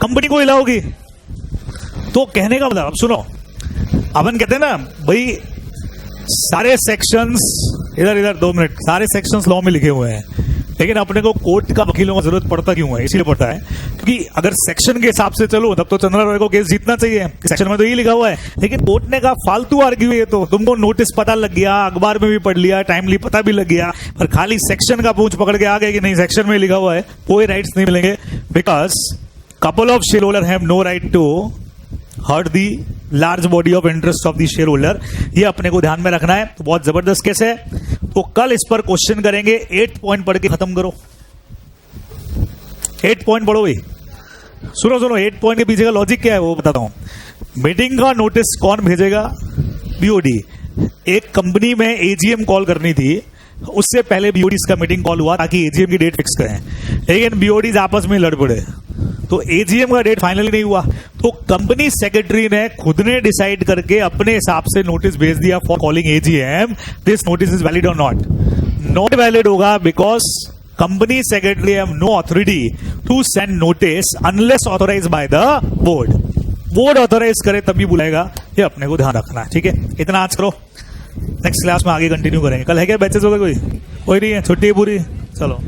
कंपनी को हिलाओगी। तो कहने का मतलब, अब सुनो, अपन कहते हैं ना भाई सारे सेक्शंस, इधर 2 मिनट, सारे सेक्शंस लॉ में लिखे हुए हैं, लेकिन अपने को कोर्ट का वकीलों की जरूरत पड़ता क्यों है? इसीलिए पड़ता है क्योंकि अगर सेक्शन के हिसाब से चलो तब तो चंद्रा रॉय को केस जीतना चाहिए, सेक्शन में तो ये लिखा हुआ है, लेकिन कोर्ट ने कहा फालतू आर्ग्यू है, तो तुमको नोटिस पता लग गया, अखबार में भी पढ़ लिया, टाइमली पता भी लग गया, पर खाली सेक्शन का पूंछ पकड़ के आ गए कि नहीं सेक्शन में लिखा हुआ है, कोई राइट्स नहीं मिलेंगे, because couple of share holder have no right to hurt the large body of interest of the share holder. ये अपने को ध्यान में रखना है। तो बहुत जबरदस्त केस है, तो कल इस पर क्वेश्चन करेंगे। 8 पॉइंट पढ़ के खत्म करो, 8 पॉइंट पढ़ो भाई, सुनो 8 पॉइंट के पीछे का लॉजिक क्या है वो बताता हूं। मीटिंग का नोटिस कौन भेजेगा? बीओडी। एक कंपनी में एजीएम कॉल करनी थी, उससे पहले बीओडीज का मीटिंग कॉल हुआ ताकि एजीएम की डेट फिक्स करें, लेकिन बीओडीज आपस में लड़ पड़े तो एजीएम का डेट फाइनली नहीं हुआ। तो कंपनी सेक्रेटरी ने खुद ने डिसाइड करके अपने हिसाब से नोटिस भेज दिया for calling AGM, this notice is valid और नॉट? नॉट वैलिड होगा, because company secretary have no authority to send notice unless authorize by the board. Board authorize करे तभी बुलाएगा, ये अपने को ध्यान रखना है, ठीक है? इतना आज करो, नेक्स्ट क्लास में आगे कंटिन्यू करेंगे। कल है क्या बैचेस होगा? कोई नहीं है, छुट्टी है पूरी, चलो।